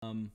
Um,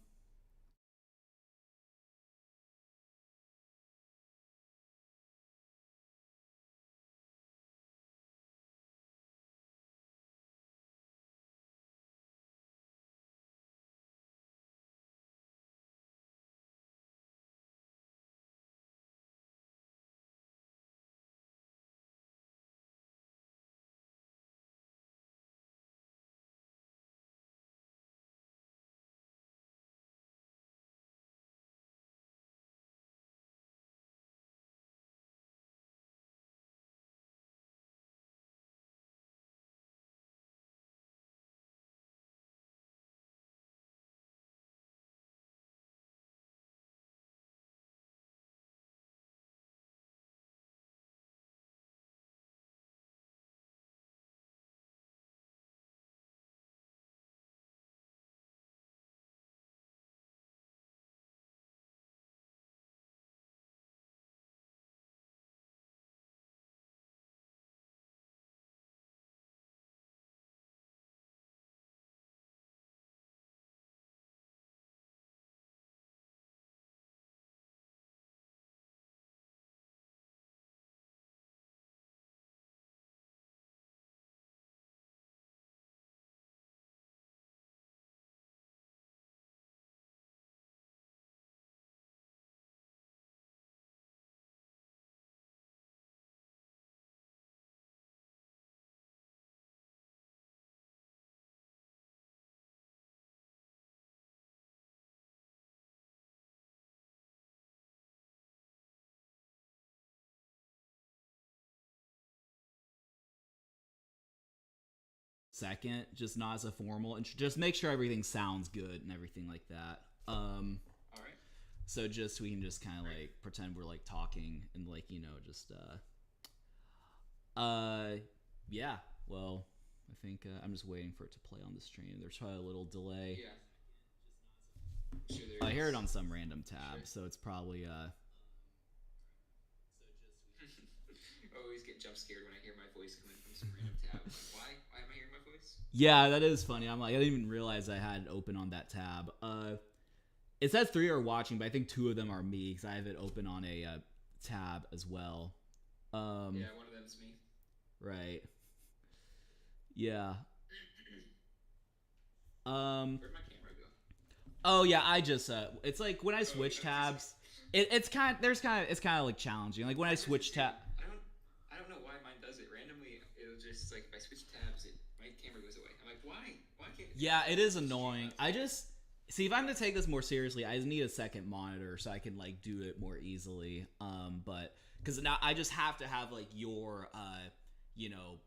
second, just not as a formal, and just make sure everything sounds good and everything like that. All right. So just we can just kind of Right. like pretend we're like talking and like just uh yeah. Well, I think I'm just waiting for it to play on the stream. There's probably a little delay. Yeah. Sure I there hear it is. on some random Sure. tab, so it's probably I always get jump scared when I hear my voice coming from some random tab. I'm like, why? Why am I hearing my voice? yeah, that is funny. I'm like I didn't even realize I had it open on that tab. It says three are watching, but I think two of them are me because I have it open on a tab as well. Um, Yeah, one of them's me. right. Yeah. Um. Where'd my camera go? Oh yeah. I just it's like when I Oh, switch it's just, tabs, it's kind. There's kind of it's kind of like challenging. Like when I mine does the switch same. tab. I don't know why mine does it randomly. It'll just like if I switch tabs, my camera goes away. I'm like, why? Why can't Yeah, it it is just stream annoying. on I top? just see if I'm gonna take this more seriously, I just need a second monitor so I can like do it more easily. But because now I just have to have like your you know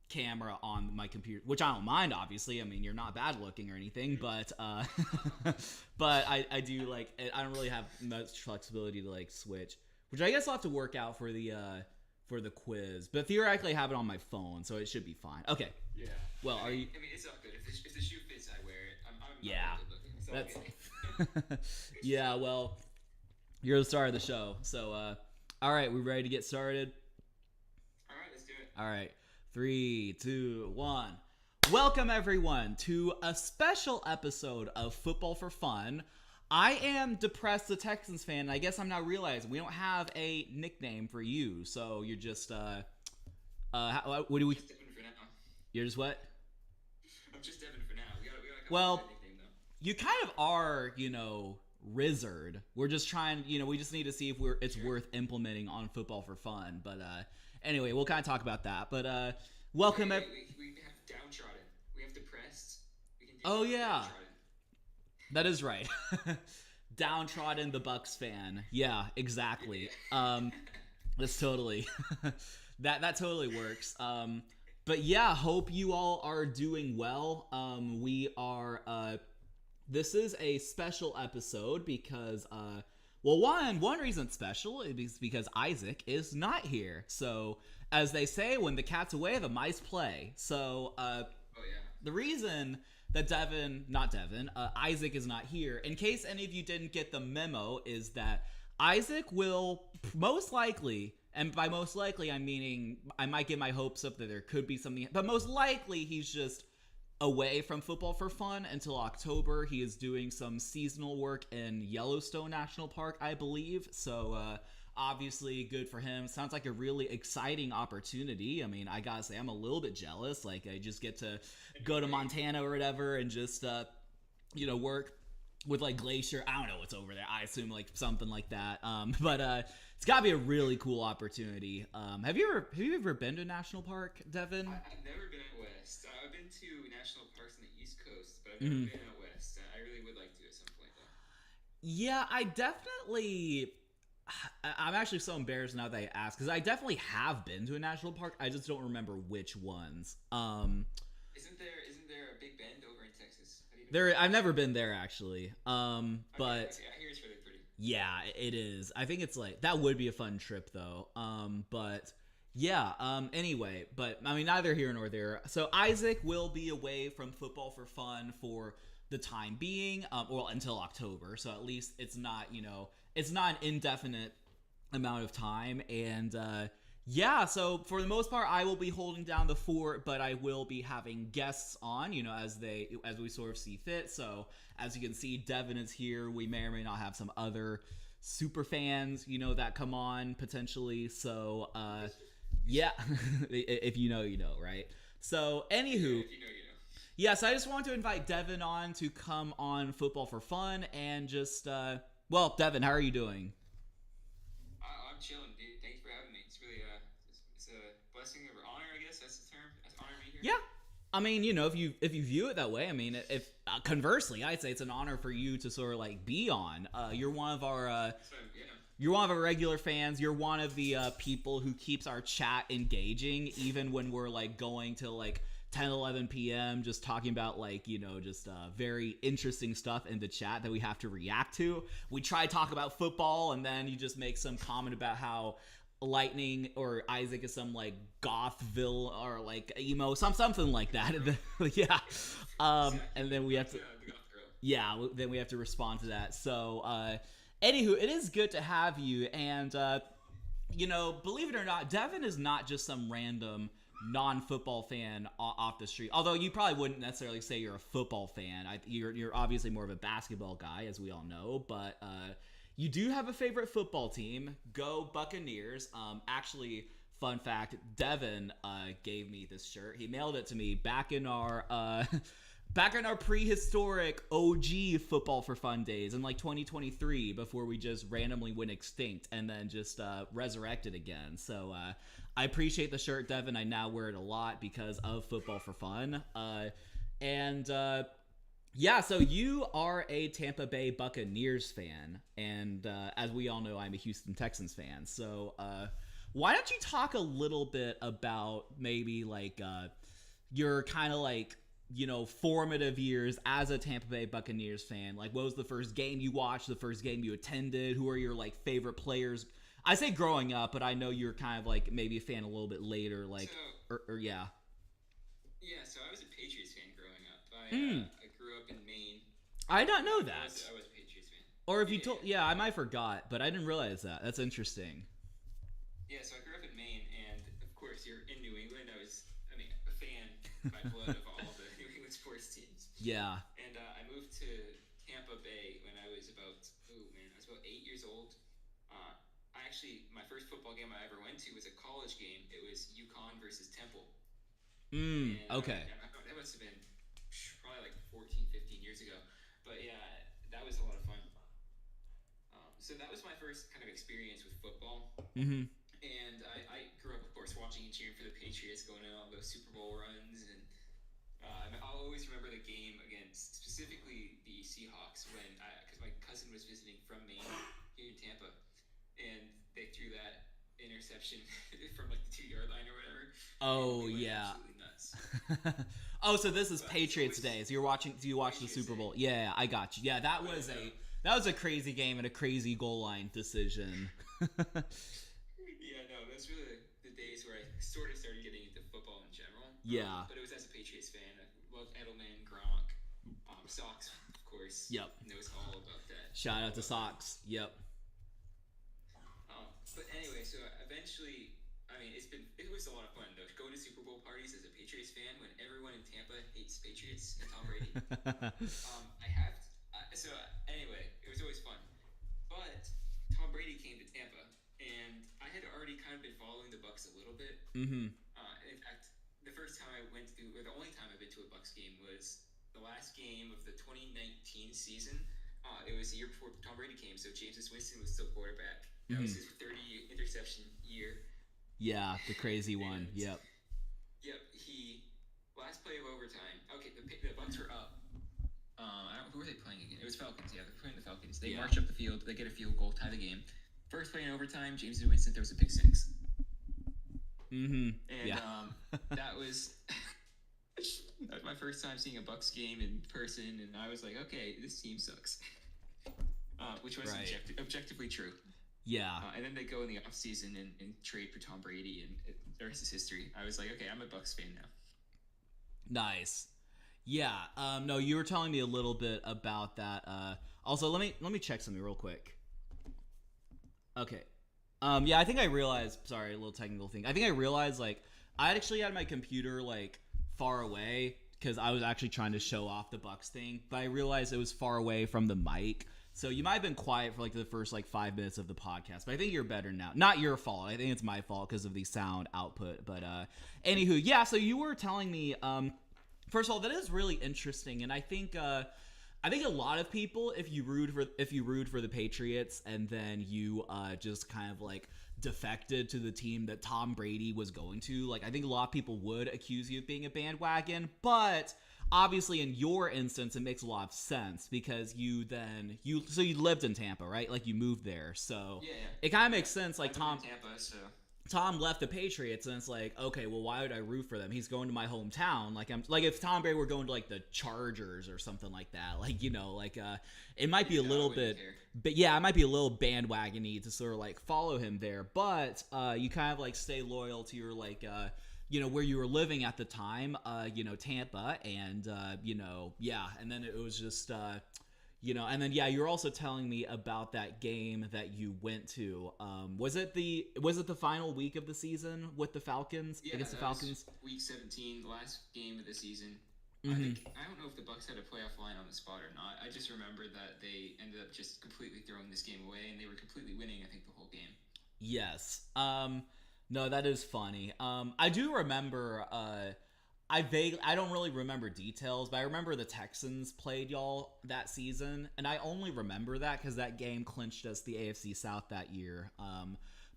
camera on my computer, which I don't mind. Obviously, I mean you're not bad looking or anything, but but I do like I don't really have much flexibility to like switch, which I guess I'll have to work out for the quiz. But theoretically, I have it on my phone, so it should be fine. Okay. Yeah. Well, are you? I mean, it's all good. If the shoe fits, I wear it. I'm Yeah. not good looking. It's all good. That's yeah. Well, you're the star of the show, so all right, we ready to get started? All right, let's do it. All right, 3, 2, 1. Welcome everyone to a special episode of Football for Fun. I am Depressed the Texans fan. And I guess I'm now realizing we don't have a nickname for you, so you're just what do we? Just Devin for now. You're just what? I'm just Devin for now. We gotta come up Well, with a nickname though. you kind of are, Rizzard. We're just trying, we just need to see if it's Sure. worth implementing on Football for Fun. But anyway, we'll kind of talk about that. But welcome. We have downtrodden. We have depressed. We can do Oh yeah, downtrodden. that is right. Downtrodden the Bucs fan. Yeah, exactly. That's totally that totally works. But yeah, hope you all are doing well. We are this is a special episode because well, one reason it's special is because Isaac is not here. So as they say, when the cat's away, the mice play. So Oh yeah. the reason that Isaac is not here, in case any of you didn't get the memo, is that Isaac will most likely, and by most likely I'm meaning I might get my hopes up that there could be something, but most likely he's just away from football for fun until October. He is doing some seasonal work in Yellowstone National Park, I believe. So obviously good for him. Sounds like a really exciting opportunity. I mean, I gotta say, I'm a little bit jealous. Like, I just get to go to Montana or whatever and just work with like Glacier. I don't know what's over there. I assume like something like that. But it's gotta be a really cool opportunity. Have you ever been to a national park, Devin? I've never been out west. I've been to national parks on the East Coast, but I've never been out west. I really would like to at some point, though. Yeah, I definitely. I'm actually so embarrassed now that I asked, because I definitely have been to a national park. I just don't remember which ones. Isn't there a Big Bend over in Texas? I've never been there actually. But I hear it's really pretty. Yeah, it is. I think it's like that would be a fun trip though. But yeah. Anyway, but I mean, neither here nor there. So Isaac will be away from football for fun for the time being, well, until October. So at least it's not, it's not an indefinite amount of time. And yeah, so for the most part, I will be holding down the fort, but I will be having guests on, as we sort of see fit. So as you can see, Devin is here. We may or may not have some other super fans, that come on potentially. So yeah, if you know, right? So anywho. If you know, you know. Yes, I just want to invite Devin on to come on Football for Fun and just, well, Devin, how are you doing? I'm chilling, dude. Thanks for having me. It's really it's a blessing or honor, I guess that's the term. It's an honor to be here. Yeah, I mean, if you view it that way, I mean, if conversely, I'd say it's an honor for you to sort of like be on. You're one of our. You're one of our regular fans. You're one of the people who keeps our chat engaging, even when we're like going to like 10, 11 p.m. just talking about like, just very interesting stuff in the chat that we have to react to. We try to talk about football, and then you just make some comment about how Lightning or Isaac is some like Gothville or like emo, something like that. Yeah. And then we have to, yeah, then we have to respond to that. So, anywho, it is good to have you. And, believe it or not, Devin is not just some random non-football fan off the street. Although you probably wouldn't necessarily say you're a football fan. You're obviously more of a basketball guy, as we all know. But you do have a favorite football team. Go Buccaneers. Actually, fun fact: Devin gave me this shirt. He mailed it to me back in our prehistoric OG Football for Fun days in like 2023, before we just randomly went extinct and then just resurrected again. So I appreciate the shirt, Devin. I now wear it a lot because of Football for Fun. Yeah, so you are a Tampa Bay Buccaneers fan, and as we all know, I'm a Houston Texans fan. So why don't you talk a little bit about maybe like your kind of like, formative years as a Tampa Bay Buccaneers fan? Like, what was the first game you watched, the first game you attended? Who are your like favorite players? I say growing up, but I know you're kind of like maybe a fan a little bit later, like, or yeah. Yeah, so I was a Patriots fan growing up. I grew up in Maine. I don't know that. I was a Patriots fan. Or if you told, yeah, I might forgot, but I didn't realize that. That's interesting. Yeah, so I grew up in Maine, and of course you're in New England. I mean, a fan by blood of all the New England sports teams. Yeah. And I moved to Tampa Bay when I was about 8 years old. My first football game I ever went to was a college game. It was UConn versus Temple. Okay. That must have been probably like 14, 15 years ago. But yeah, that was a lot of fun. So that was my first kind of experience with football. Mm-hmm. And I grew up, of course, watching and cheering for the Patriots, going on all those Super Bowl runs. And I'll always remember the game against specifically the Seahawks because my cousin was visiting from Maine here in Tampa. And they threw that interception from like the 2-yard line or whatever. Oh yeah. Nuts. Oh, so this is Patriots days. Do you watch the Super Bowl? Yeah, I got you. Yeah, that was a crazy game and a crazy goal line decision. Yeah, no, those were the days where I sort of started getting into football in general. Yeah. But it was as a Patriots fan. I loved Edelman, Gronk, Sox, of course. Yep. Knows all about that. Shout out to Sox. Yep. But anyway, so eventually, I mean, it was a lot of fun though. Going to Super Bowl parties as a Patriots fan when everyone in Tampa hates Patriots and Tom Brady. I have so anyway, it was always fun. But Tom Brady came to Tampa, and I had already kind of been following the Bucs a little bit. Mm-hmm. In fact, the first time I went to, or the only time I've been to a Bucs game was the last game of the 2019 season. It was the year before Tom Brady came, so James Winston was still quarterback. That was his 30 interception year. Yeah, the crazy one. Yep. Yep. He last play of overtime. Okay, the Bucs were up. Who were they playing again? It was Falcons. Yeah, they're playing the Falcons. They march up the field. They get a field goal, tie the game. First play in overtime, James Winston throws a pick six. Mm-hmm. And that was my first time seeing a Bucs game in person, and I was like, okay, this team sucks. Which was objectively true. Yeah. And then they go in the offseason and trade for Tom Brady, and the rest is history. I was like, okay, I'm a Bucs fan now. Nice. Yeah. No, you were telling me a little bit about that. Also, let me check something real quick. Okay. Yeah, I think I realized. Sorry, a little technical thing. I think I realized like I actually had my computer like far away because I was actually trying to show off the Bucs thing, but I realized it was far away from the mic. So you might have been quiet for like the first like 5 minutes of the podcast, but I think you're better now. Not your fault. I think it's my fault because of the sound output. But anywho, yeah. So you were telling me. First of all, that is really interesting, and I think a lot of people, if you root for the Patriots and then you just kind of like defected to the team that Tom Brady was going to, like I think a lot of people would accuse you of being a bandwagon, but obviously in your instance it makes a lot of sense because you lived in Tampa, right? Like you moved there, so yeah. It kind of makes sense. Like Tampa, so Tom left the Patriots, and it's like, okay, well, why would I root for them? He's going to my hometown. Like if Tom Brady were going to like the Chargers or something like that, like it might be a little bit, but yeah, it might be a little bandwagony to sort of like follow him there. But you kind of like stay loyal to your like where you were living at the time, Tampa, and yeah, and then it was just. And then you were also telling me about that game that you went to. Was it the final week of the season with the Falcons against the Falcons? Week 17, the last game of the season. Mm-hmm. I don't know if the Bucs had a playoff line on the spot or not. I just remember that they ended up just completely throwing this game away, and they were completely winning, I think, the whole game. Yes. No, that is funny. I do remember. I don't really remember details, but I remember the Texans played y'all that season, and I only remember that because that game clinched us the AFC South that year.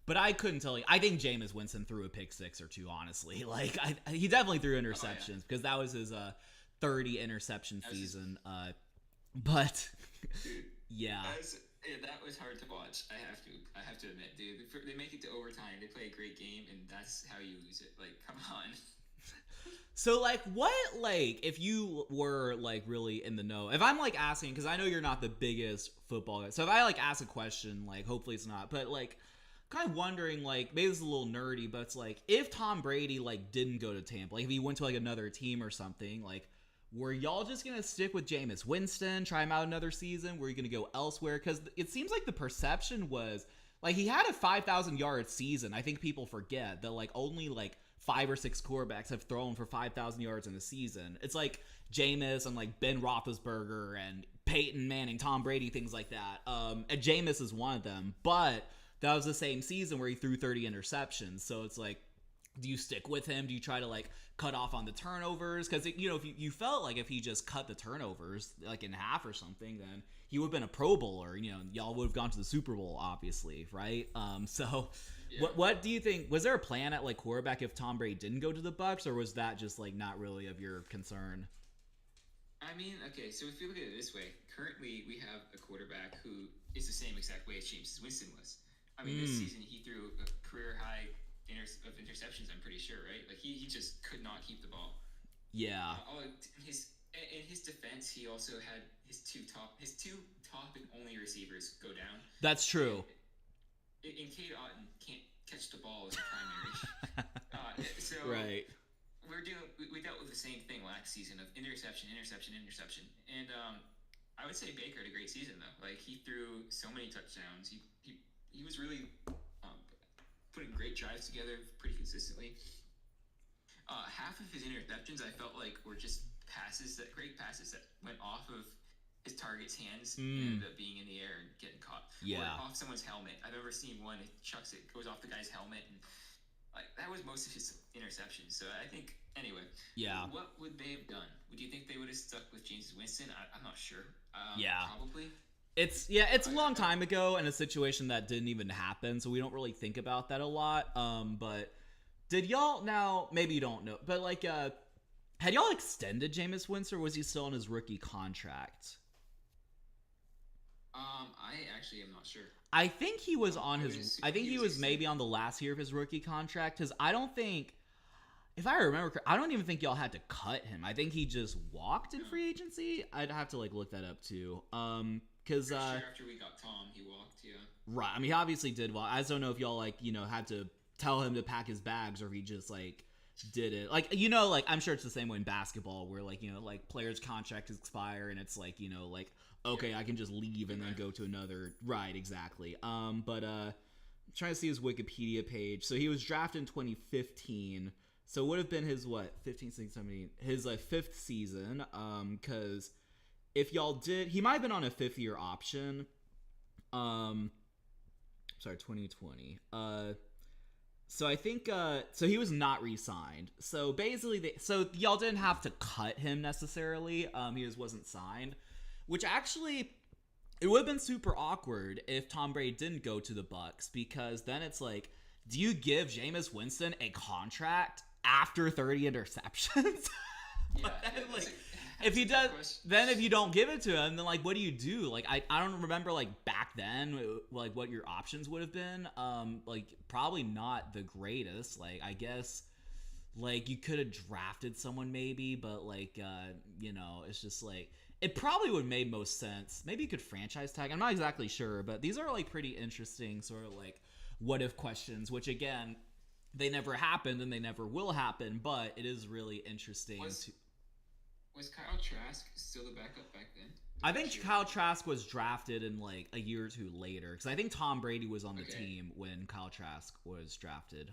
But I couldn't tell you. I think Jameis Winston threw a pick six or two, honestly. Like he definitely threw interceptions because that was his 30 interception season. But yeah. That was hard to watch. I have to admit, dude. They make it to overtime. They play a great game, and that's how you lose it. Like, come on. So, like, if you were, like, really in the know, if I'm, like, asking, because I know you're not the biggest football guy, so if I, like, ask a question, like, hopefully it's not, but, like, kind of wondering, like, maybe this is a little nerdy, but it's, like, if Tom Brady, like, didn't go to Tampa, like, if he went to, like, another team or something, like, were y'all just going to stick with Jameis Winston, try him out another season? Were you going to go elsewhere? Because it seems like the perception was, like, he had a 5,000-yard season. I think people forget that, like, only, like, 5 or 6 quarterbacks have thrown for 5,000 yards in a season. It's like Jameis and like Ben Roethlisberger and Peyton Manning, Tom Brady, things like that. And Jameis is one of them, but that was the same season where he threw 30 interceptions. So it's like, do you stick with him? Do you try to like cut off on the turnovers? Because if you felt like if he just cut the turnovers like in half or something, then he would have been a Pro Bowler. Y'all would have gone to the Super Bowl, obviously, right? So. Yeah. What do you think? Was there a plan at like quarterback if Tom Brady didn't go to the Bucs, or was that just like not really of your concern? I mean, okay, so if you look at it this way, currently we have a quarterback who is the same exact way as James Winston was. I mean, this season he threw a career high of interceptions. I'm pretty sure, right? Like he just could not keep the ball. Yeah. In his defense, he also had his two top and only receivers go down. That's true. And Cade Otton can't catch the ball as a primary. So right. We dealt with the same thing last season of interception. And I would say Baker had a great season though. Like he threw so many touchdowns. He was really putting great drives together pretty consistently. Half of his interceptions I felt like were just great passes that went off of his target's hands and ended up being in the air and getting caught. Yeah. Or off someone's helmet. I've ever seen one, it goes off the guy's helmet, and like that was most of his interceptions. So I think, anyway. Yeah. What would they have done? Would you think they would have stuck with James Winston? I'm not sure. Yeah. Probably. It's a long time ago and a situation that didn't even happen, so we don't really think about that a lot. But did y'all, now maybe you don't know, but like had y'all extended Jameis Winston, or was he still on his rookie contract? I actually am not sure. I think he was on his. I think he was maybe on the last year of his rookie contract, because I don't think, if I remember, I don't even think y'all had to cut him. I think he just walked in free agency. I'd have to like look that up too. Because sure after we got Tom, he walked. Yeah. Right. I mean, he obviously did well. I just don't know if y'all like had to tell him to pack his bags, or if he just like did it. Like like I'm sure it's the same way in basketball, where like like players' contracts expire and it's like like okay, I can just leave and then go to another. Right. Exactly. But I'm trying to see his Wikipedia page. So he was drafted in 2015. So it would have been his 15, 16, 17, his like 5th season. Because if y'all did, he might have been on a 5th-year option. Sorry, 2020. So I think so he was not re-signed. So basically, so y'all didn't have to cut him necessarily. He just wasn't signed, which actually it would have been super awkward if Tom Brady didn't go to the Bucs, because then it's like, do you give Jameis Winston a contract after 30 interceptions? Yeah, if he does, then if you don't give it to him, then like, what do you do? Like, I don't remember like back then, like what your options would have been. Like probably not the greatest. Like I guess, like you could have drafted someone maybe, but like it's just like, it probably would have made most sense. Maybe you could franchise tag. I'm not exactly sure, but these are like pretty interesting sort of like what if questions, which again, they never happened and they never will happen, but it is really interesting. Was Kyle Trask still the backup back then? I think Kyle Trask was drafted in like a year or two later, because I think Tom Brady was on the team when Kyle Trask was drafted.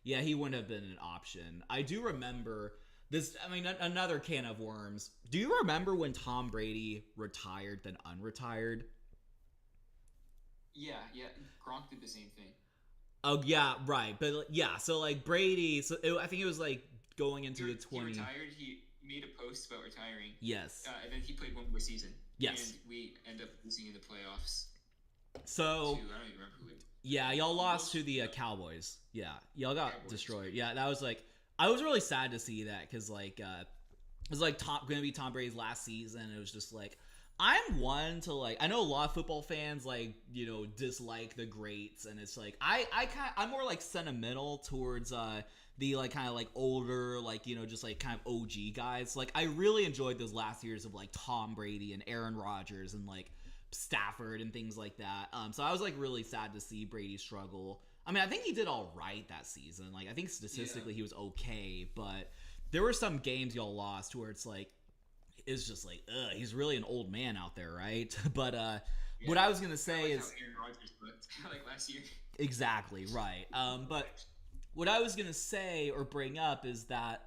Yeah, he wouldn't have been an option. I do remember this. I mean, another can of worms. Do you remember when Tom Brady retired then unretired? Yeah. Gronk did the same thing. Oh yeah, right. But yeah, so like Brady, I think it was like going into the 20. He retired. He made a post about retiring. Yes. And then he played one more season. Yes. And we end up losing in the playoffs. So I don't even remember who. Yeah, y'all lost to the Cowboys. Yeah, y'all got destroyed. Yeah, that was like, I was really sad to see that, because like it was like going to be Tom Brady's last season. It was just like, I'm one to like, I know a lot of football fans like dislike the greats, and it's like I'm more like sentimental towards the like kind of like older, like just like kind of OG guys. Like I really enjoyed those last years of like Tom Brady and Aaron Rodgers and like Stafford and things like that. So I was like really sad to see Brady struggle. I mean, I think he did all right that season. Like I think statistically he was okay, but there were some games y'all lost where it's like, it's just like, he's really an old man out there, right? But what I was gonna say is, how Aaron Rodgers looked like last year. Exactly right. But what I was gonna say or bring up is that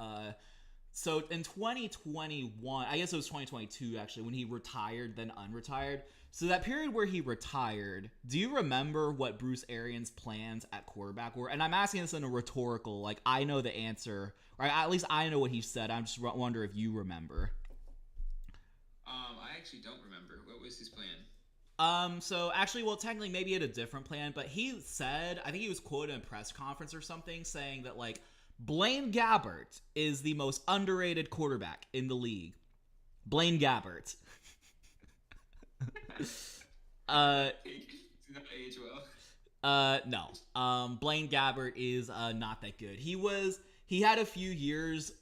so in 2021, I guess it was 2022 actually, when he retired then unretired. So that period where he retired, do you remember what Bruce Arians' plans at quarterback were? And I'm asking this in a rhetorical, like I know the answer, or at least I know what he said. I'm just wonder if you remember. I actually don't remember. What was his plan? So actually, well, technically, maybe he had a different plan, but he said, I think he was quoted in a press conference or something, saying that like Blaine Gabbert is the most underrated quarterback in the league. Blaine Gabbert. Did not age well. No. Blaine Gabbert is not that good. He had a few years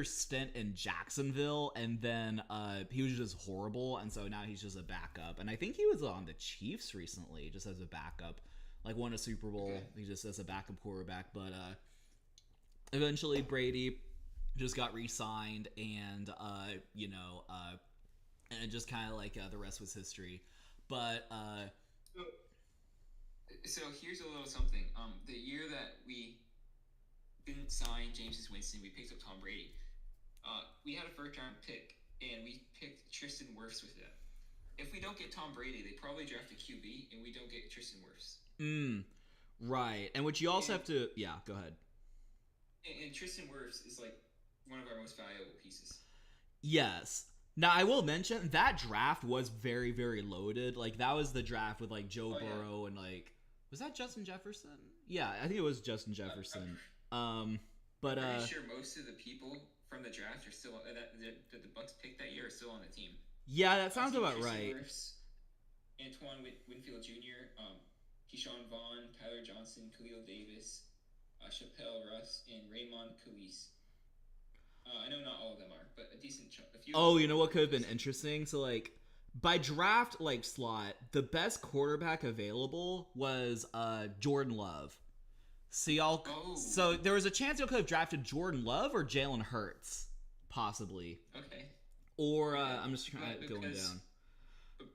stint in Jacksonville, and then he was just horrible, and so now he's just a backup. And I think he was on the Chiefs recently, just as a backup, like won a Super Bowl. He just as a backup quarterback, but eventually Brady just got re-signed, and and it just kind of like the rest was history. But So here's a little something. The year that we didn't sign Jameis Winston, we picked up Tom Brady. We had a first round pick, and we picked Tristan Wirfs with that. If we don't get Tom Brady, they probably draft a QB, and we don't get Tristan Wirfs. Right. And what you also And, have to, yeah, go ahead. and Tristan Wirfs is like one of our most valuable pieces. Yes. Now I will mention that draft was very, very loaded. Like that was the draft with like Joe Burrow and like was that Justin Jefferson? Yeah, I think it was Justin Jefferson. But I'm pretty sure most of the people from the draft are still that the Bucs picked that year are still on the team. Yeah, that sounds about Tristan right. Wirfs, Antoine Winfield Jr., Keyshawn Vaughn, Tyler Johnson, Khalil Davis, Chappelle Russ, and Raymond Calise. I know not all of them are, but a decent chunk. A few. Oh, you know what could have been interesting? So like by draft like slot, the best quarterback available was Jordan Love. So there was a chance you could have drafted Jordan Love or Jalen Hurts, possibly. Okay. Or I'm just trying to going down.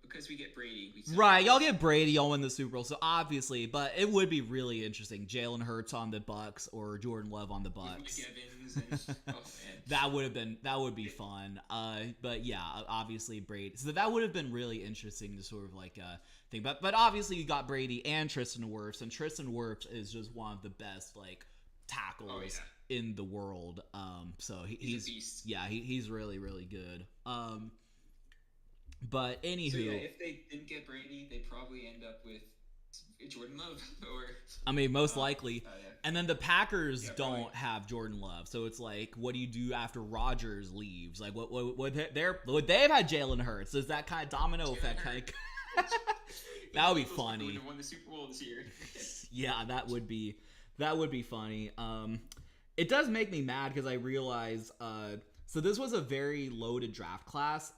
Because we get Brady. Right, y'all get Brady, y'all win the Super Bowl. So obviously, but it would be really interesting. Jalen Hurts on the Bucs or Jordan Love on the Bucs. That would be fun. But yeah, obviously Brady. So that would have been really interesting to sort of like think. But obviously you got Brady and Tristan Wirfs, and Tristan Wirfs is just one of the best like tackles in the world. So he's a beast. Yeah, he's really really good. But anywho, so yeah, if they didn't get Brady, they probably end up with Jordan Love or. I mean, most likely. Yeah. And then the Packers don't have Jordan Love, so it's like, what do you do after Rodgers leaves? Like, what would they have had Jalen Hurts? Does that kind of domino effect? That would be funny. Would have won the Super Bowl this year. Yeah, that would be funny. It does make me mad because I realize. So this was a very loaded draft class.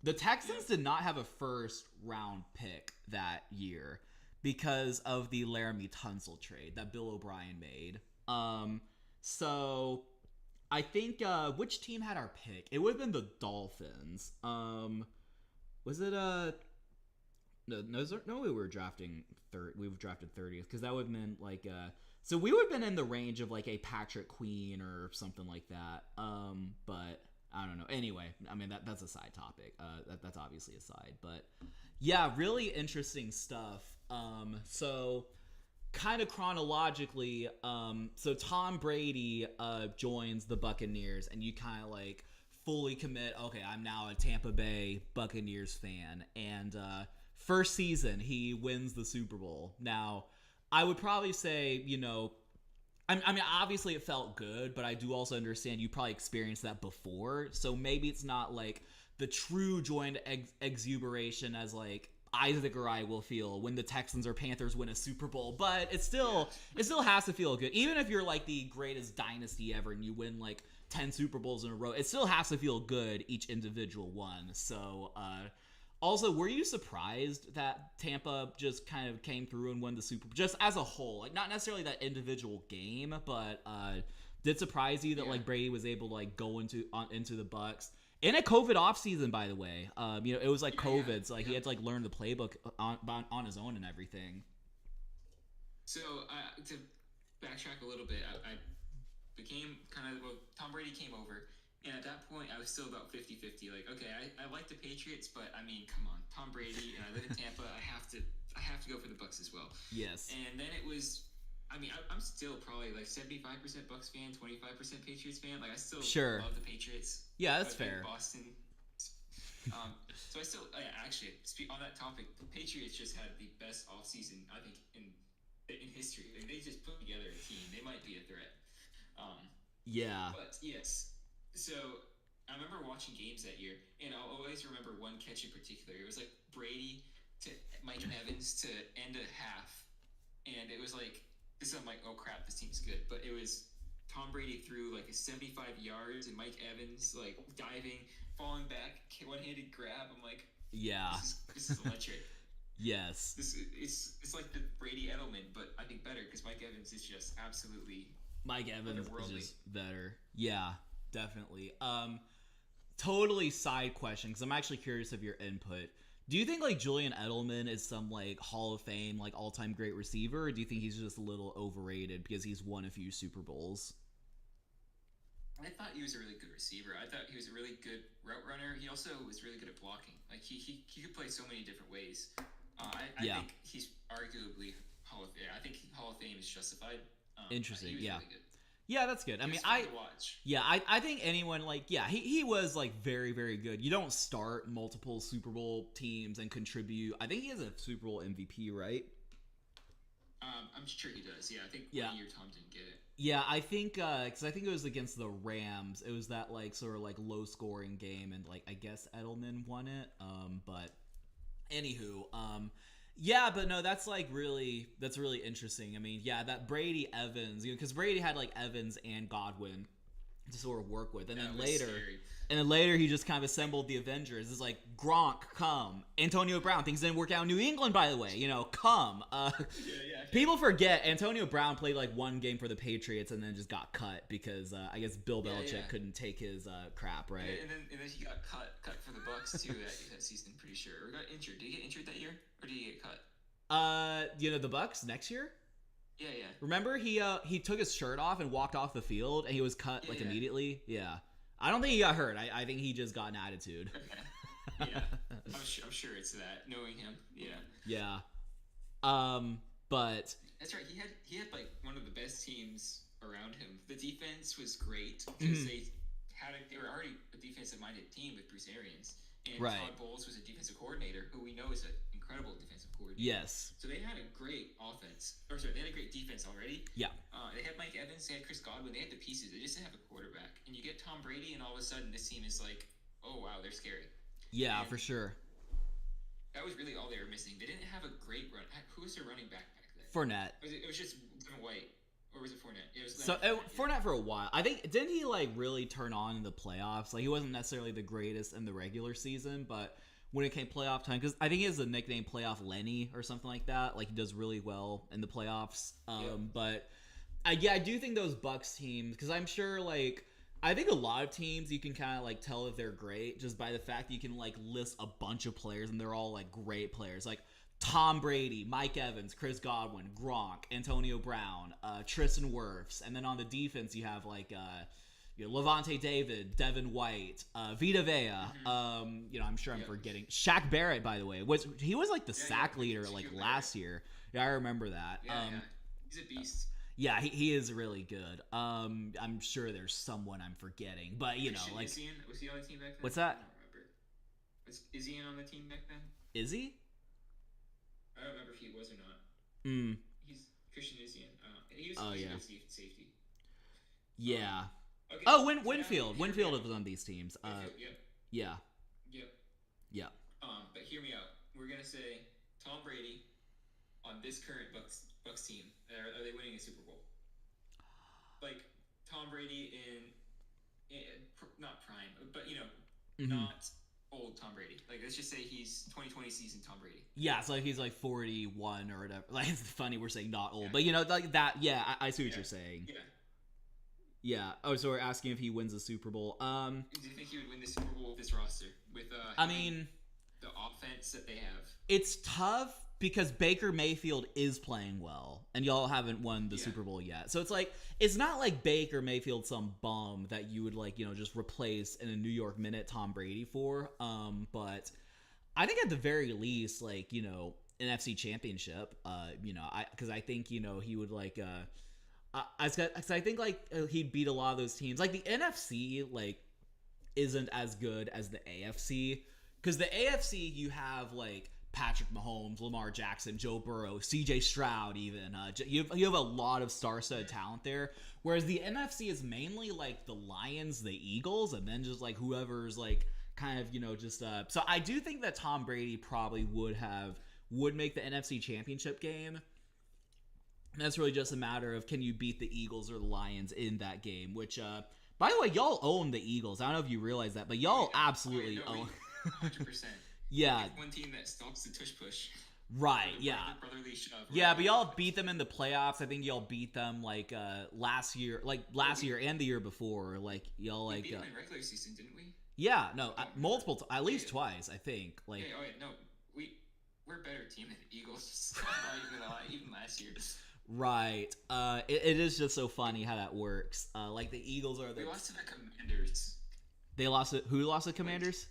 The Texans did not have a first round pick that year because of the Laramie Tunsil trade that Bill O'Brien made. So I think which team had our pick? It would have been the Dolphins. Was it no, we were drafting third. We drafted 30th because that would have been like so we would have been in the range of like a Patrick Queen or something like that. But I don't know. Anyway, I mean that's a side topic. That's obviously a side, but yeah, really interesting stuff. So kind of chronologically, so Tom Brady joins the Buccaneers, and you kind of like fully commit. Okay, I'm now a Tampa Bay Buccaneers fan, and first season he wins the Super Bowl. Now, I would probably say, you know. I mean, obviously it felt good, but I do also understand you probably experienced that before, so maybe it's not like the true joint exuberation as like Isaac or I will feel when the Texans or Panthers win a Super Bowl, but it still has to feel good. Even if you're like the greatest dynasty ever and you win like 10 Super Bowls in a row, it still has to feel good each individual one. So, also, were you surprised that Tampa just kind of came through and won the Super Bowl, just as a whole? Like, not necessarily that individual game, but did surprise you that like Brady was able to like go into the Bucs in a COVID offseason, by the way? You know, it was like COVID, so like he had to like learn the playbook on his own and everything. So to backtrack a little bit, I became kind of Tom Brady came over. And at that point, I was still about 50-50. Like, okay, I like the Patriots, but I mean, come on, Tom Brady, and I live in Tampa. I have to go for the Bucs as well. Yes. And then it was, I mean, I'm still probably like 75% Bucs fan, 25% Patriots fan. Like, I still love the Patriots. Yeah, that's fair. Boston. So I still, actually, on that topic, the Patriots just had the best offseason, I think, in history. Like, they just put together a team. They might be a threat. Yeah. But yes. So I remember watching games that year, and I'll always remember one catch in particular. It was like Brady to Mike Evans to end a half, and it was like this. I'm like, oh crap, this team's good. But it was Tom Brady threw like a 75 yards, and Mike Evans like diving, falling back, one-handed grab. I'm like, yeah, this is electric. Yes, it's like the Brady Edelman, but I think better because Mike Evans is just absolutely Mike Evans is just better. Yeah. Definitely. totally side question because I'm actually curious of your input. Do you think like Julian Edelman is some like Hall of Fame, like all-time great receiver, or do you think he's just a little overrated because he's won a few Super Bowls? I thought he was a really good receiver. I thought he was a really good route runner. He also was really good at blocking. Like he could play so many different ways. I Yeah. think he's arguably Hall of Fame. I think Hall of Fame is justified. Interesting. He was Yeah. really good. Yeah, that's good. I He mean, was fun to watch. I think anyone like, yeah, he was like very, very good. You don't start multiple Super Bowl teams and contribute. I think he has a Super Bowl MVP, right? I'm sure he does. Yeah, I think Yeah. one year Tom didn't get it. Yeah, I think because I think it was against the Rams. It was that like sort of like low scoring game, and like I guess Edelman won it. But anywho, yeah, but no, that's really interesting. I mean, yeah, that Brady Evans, because Brady had like Evans and Godwin to sort of work with, and That then was later. scary. And then later, he just kind of assembled the Avengers. It's like, Gronk, come. Antonio Brown, things didn't work out in New England, by the way. Come. Yeah. People forget Antonio Brown played like one game for the Patriots and then just got cut because I guess Bill Belichick couldn't take his crap, right? And then he got cut for the Bucs too that season. I'm pretty sure, or got injured. Did he get injured that year, or did he get cut? The Bucs next year. Yeah. Remember he took his shirt off and walked off the field and he was cut immediately. Yeah. I don't think he got hurt. I think he just got an attitude. Okay. Yeah. I'm sure it's that. Knowing him. Yeah. Yeah. But that's right. He had like one of the best teams around him. The defense was great because they were already a defensive minded team with Bruce Arians, and Right. Todd Bowles was a defensive coordinator who we know is an incredible defensive coordinator. yes. So they had a great they had a great defense already. Yeah. They had Mike Evans, they had Chris Godwin, they had the pieces. They just didn't have a quarterback. And you get Tom Brady, and all of a sudden this team is like, oh wow, they're scary. Yeah, And for sure. that was really all they were missing. They didn't have a great run. Who was their running back then? Fournette. It was just Devin White, or was it Fournette? It was So Fournette for a while. I think didn't he like really turn on in the playoffs? Like he wasn't necessarily the greatest in the regular season, but when it came playoff time, because I think he has a nickname Playoff Lenny or something like that. Like he does really well in the playoffs. But I do think those Bucs teams, because I'm sure like I think a lot of teams you can kind of like tell if they're great just by the fact that you can like list a bunch of players and they're all like great players. Like Tom Brady, Mike Evans, Chris Godwin, Gronk, Antonio Brown, Tristan Wirfs, and then on the defense you have like Levante David, Devin White, Vita Vea. I'm sure I'm forgetting Shaq Barrett. By the way, was like the sack leader like last year? Yeah, I remember that. Yeah. He's a beast. Yeah, he is really good. I'm sure there's someone I'm forgetting, but like was he on the team back then? What's that? I don't remember. Is he on the team back then? Is he? I don't remember if he was or not. He's Christian Isian. He was a good safety. Yeah. Okay. Oh, Winfield. Winfield was on these teams. Yeah. Yep. But hear me out. We're gonna say Tom Brady on this current Bucs team. Are they winning a Super Bowl? Like Tom Brady in not prime, but not old Tom Brady. Like let's just say he's 2020 season Tom Brady. Yeah, so he's like 41 or whatever. Like it's funny we're saying not old, but like that. Yeah, I see what you're saying. Yeah. Yeah. Oh, so we're asking if he wins the Super Bowl. Do you think he would win the Super Bowl with this roster? With I mean, the offense that they have. It's tough because Baker Mayfield is playing well, and y'all haven't won the Super Bowl yet. So it's like it's not like Baker Mayfield some bum that you would like just replace in a New York Minute Tom Brady for. But I think at the very least, like an NFC Championship. Because I think he would like. I think like he'd beat a lot of those teams. Like the NFC like isn't as good as the AFC, because the AFC you have like Patrick Mahomes, Lamar Jackson, Joe Burrow, C.J. Stroud, even you have a lot of star-studded talent there. Whereas the NFC is mainly like the Lions, the Eagles, and then just like whoever's like kind of just. So I do think that Tom Brady probably would make the NFC Championship game. And that's really just a matter of can you beat the Eagles or the Lions in that game, which, by the way, y'all own the Eagles. I don't know if you realize that, but y'all absolutely own. 100%. Yeah. One team that stops the tush push. Right, yeah. Brotherly shove. Yeah, but y'all beat them in the playoffs. I think y'all beat them last year and the year before. Like y'all we like beat them in regular season, didn't we? Yeah, no, Don't remember. multiple, at least Yeah, twice, I think. Like, yeah. Oh yeah, no, we're a better team than the Eagles. I'm not even gonna lie. Even last year, right. It is just so funny how that works. Like the Eagles are we the lost to the Commanders. they lost it. Who lost the Like Commanders?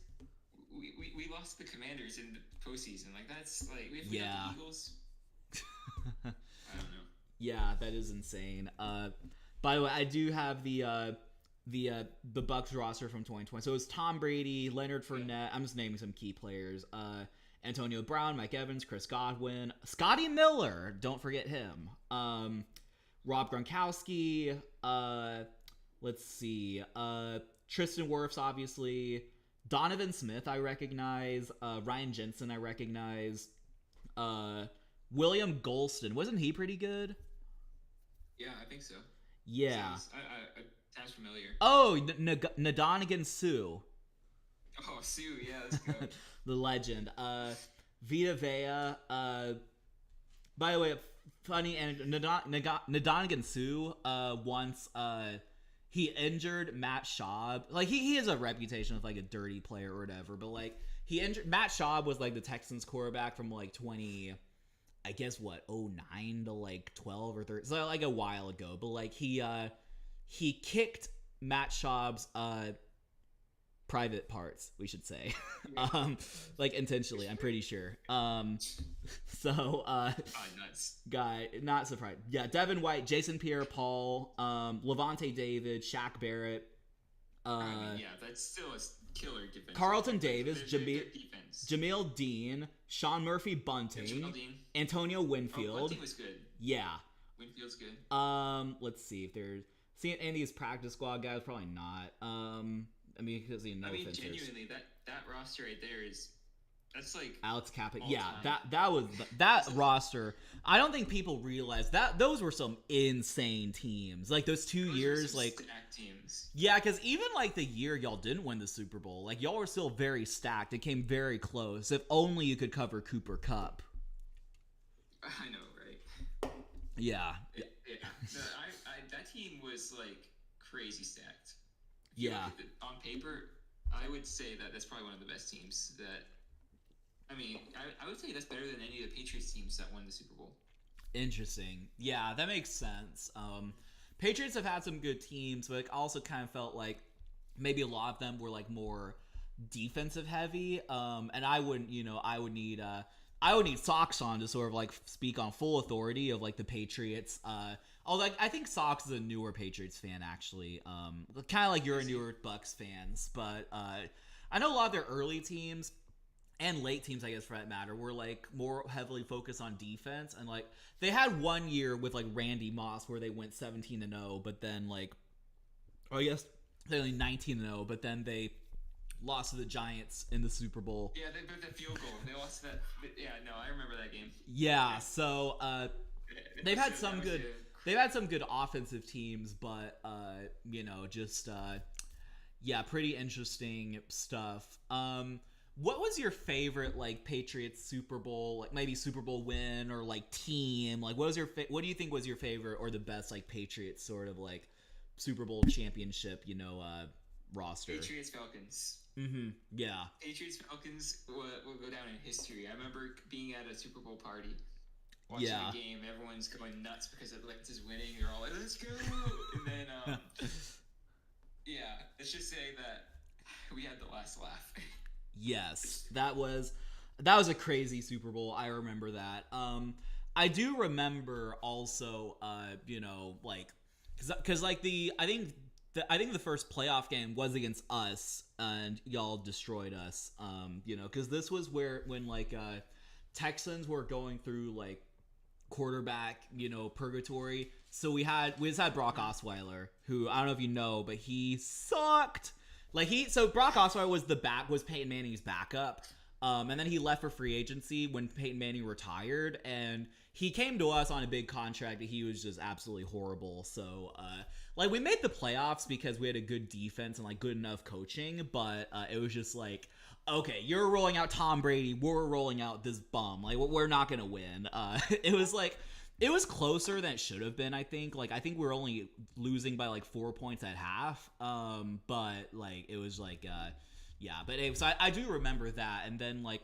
we lost the Commanders in the postseason. Like that's like if we got Yeah. the Eagles, I don't know. Yeah, that is insane. By the way, I do have the Bucs roster from 2020. So it was Tom Brady, Leonard Fournette. I'm just naming some key players. Antonio Brown, Mike Evans, Chris Godwin, Scotty Miller. Don't forget him. Rob Gronkowski. Let's see. Tristan Wirfs, obviously. Donovan Smith, I recognize. Ryan Jensen, I recognize. William Golston, wasn't he pretty good? Yeah, I think so. Yeah. Sounds familiar. Oh, Nadonigan Sue, Oh, Sue, yeah, let's go. the legend. Vita Vea. By the way, funny and Nadonigan Sue. Once he injured Matt Schaub. Like he has a reputation of like a dirty player or whatever, but like he injured Matt Schaub was like the Texans quarterback from like 20. I guess what 09 to like 12 or 13, so like a while ago. But like he kicked Matt Schaub's private parts, we should say, like intentionally. I'm pretty sure. So Nuts. guy, not surprised. Yeah, Devin White, Jason Pierre-Paul, Levante David, Shaq Barrett, Yeah, that's still a killer defense. Carlton Davis, They're good defense. Jamil Dean, Sean Murphy Bunting, Jamil Dean. Antonio Winfield. Bunting was good. Yeah. Winfield's good. Let's see if there's seeing any of these practice squad guys. Probably not. I mean, because no offense. Genuinely, that roster right there that's like Alex Kappa. all Yeah, time. that was that roster. I don't think people realize that those were some insane teams. Like those Those years, were some like stacked teams. yeah, because even like the year y'all didn't win the Super Bowl, like y'all were still very stacked. It came very close. If only you could cover Cooper Cup. I know, right? Yeah. Yeah. That team was like crazy stacked. Yeah. On paper, I would say that's probably one of the best teams that. I mean, I would say that's better than any of the Patriots teams that won the Super Bowl. Interesting. Yeah, that makes sense. Patriots have had some good teams, but it also kind of felt like maybe a lot of them were like more defensive heavy. And I would need Sox on to sort of like speak on full authority of like the Patriots. Although I think Sox is a newer Patriots fan actually. Kind of like you're a newer Bucs fans, but I know a lot of their early teams and late teams, I guess for that matter, were like more heavily focused on defense, and like they had one year with like Randy Moss where they went 17-0, but then like, or I guess they're only 19-0, but then they lost to the Giants in the Super Bowl. Yeah, they put the field goal. They lost that. Yeah, no, I remember that game. Yeah, so they've had some good. They've had some good offensive teams, but just pretty interesting stuff. What was your favorite like Patriots Super Bowl, like maybe Super Bowl win or like team? Like what do you think was your favorite or the best like Patriots sort of like Super Bowl championship, roster? Patriots Falcons. Mm-hmm. Yeah. Patriots Falcons will go down in history. I remember being at a Super Bowl party. Watching the game, everyone's going nuts because Atlanta's is winning. They're all like, "Let's go!" And then, let's just say that we had the last laugh. Yes, that was a crazy Super Bowl. I remember that. I do remember also, because like I think the first playoff game was against us, and y'all destroyed us. Because this was when like Texans were going through like quarterback, purgatory. So we just had Brock Osweiler, who I don't know if you know, but he sucked. So Brock Osweiler was Peyton Manning's backup. And then he left for free agency when Peyton Manning retired, and he came to us on a big contract, and he was just absolutely horrible. So, we made the playoffs because we had a good defense and like good enough coaching, but it was just like, okay, you're rolling out Tom Brady, we're rolling out this bum. Like, we're not gonna win. It was closer than it should have been, I think. Like, I think we were only losing by like 4 points at half. But like, it was like, Yeah, but anyway, so I do remember that, and then like,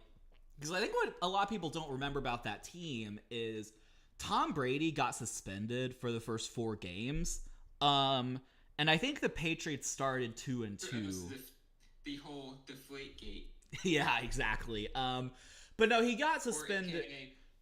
because I think what a lot of people don't remember about that team is Tom Brady got suspended for the first 4 games, and I think the Patriots started 2-2. The whole deflate gate. Yeah, exactly. But no, he got suspended.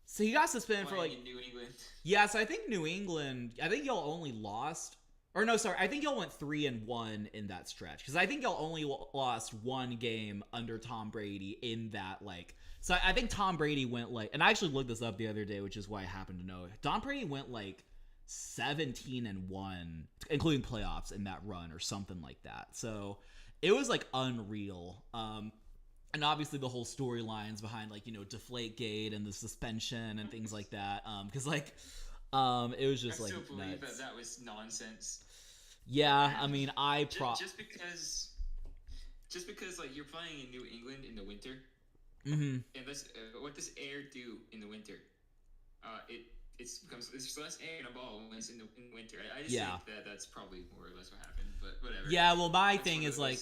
So he got suspended for like in New England. Yeah, so I think New England. I think y'all only lost, or no, sorry. I think y'all went 3-1 in that stretch because I think y'all only lost 1 game under Tom Brady in that like. So I think Tom Brady went like, and I actually looked this up the other day, which is why I happen to know. Tom Brady went like 17-1, including playoffs in that run or something like that. So it was like unreal. And obviously the whole storylines behind like, you know, Deflategate and the suspension and things like that. Because like, it was just I like still believe nuts. that was nonsense. Yeah, I mean, just because like you're playing in New England in the winter, mm-hmm. and what does air do in the winter? It's less air in a ball when it's in winter. I just think that's probably more or less what happened, but whatever. Yeah, well, my thing is like,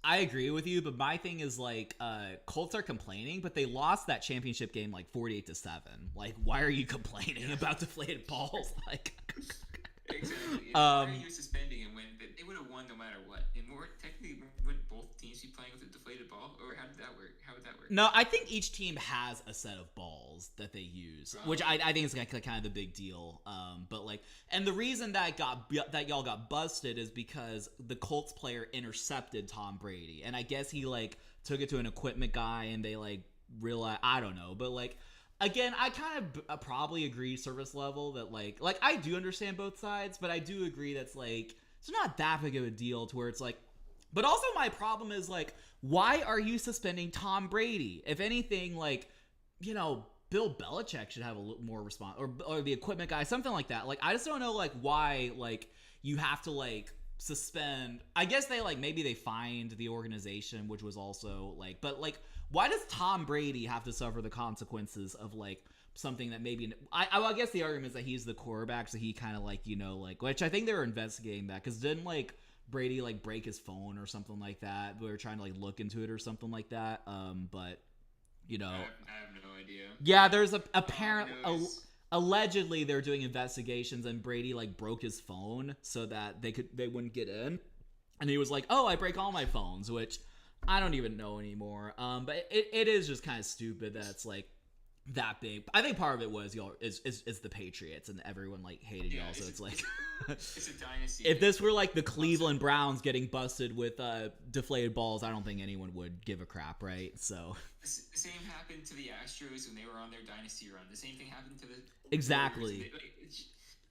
I agree with you, but my thing is like, Colts are complaining, but they lost that championship game like 48-7. Like, why are you complaining about deflated balls? Like, exactly. Why are you suspending him when they would have won no matter what? And more technically, wouldn't both teams be playing with a deflated ball, or how did that work? How would that work? No, I think each team has a set of balls that they use, which I think is like kind of the big deal. But like, and the reason that y'all got busted is because the Colts player intercepted Tom Brady, and I guess he like took it to an equipment guy, and they like realized, I don't know, but like. Again, I kind of probably agree service level that like I do understand both sides, but I do agree that's like it's not that big of a deal to where it's like. But also my problem is like, why are you suspending Tom Brady? If anything, like, you know, Bill Belichick should have a little more response, or the equipment guy, something like that. Like, I just don't know like why like you have to like suspend. I guess they like maybe they fined the organization, which was also like, but like. Why does Tom Brady have to suffer the consequences of like something that maybe I guess the argument is that he's the quarterback, so he kind of like, you know, like, which I think they were investigating that because didn't like Brady like break his phone or something like that? We were trying to like look into it or something like that. But you know, I have no idea. Yeah, there's allegedly they're doing investigations and Brady like broke his phone so that they wouldn't get in, and he was like, oh, I break all my phones, which. I don't even know anymore. But it is just kind of stupid that it's like that big. I think part of it was y'all is the Patriots and everyone like hated y'all. So it's like it's a dynasty. If this were like the Cleveland Browns getting busted with deflated balls, I don't think anyone would give a crap, right? So the same happened to the Astros when they were on their dynasty run. The same thing happened to the exactly.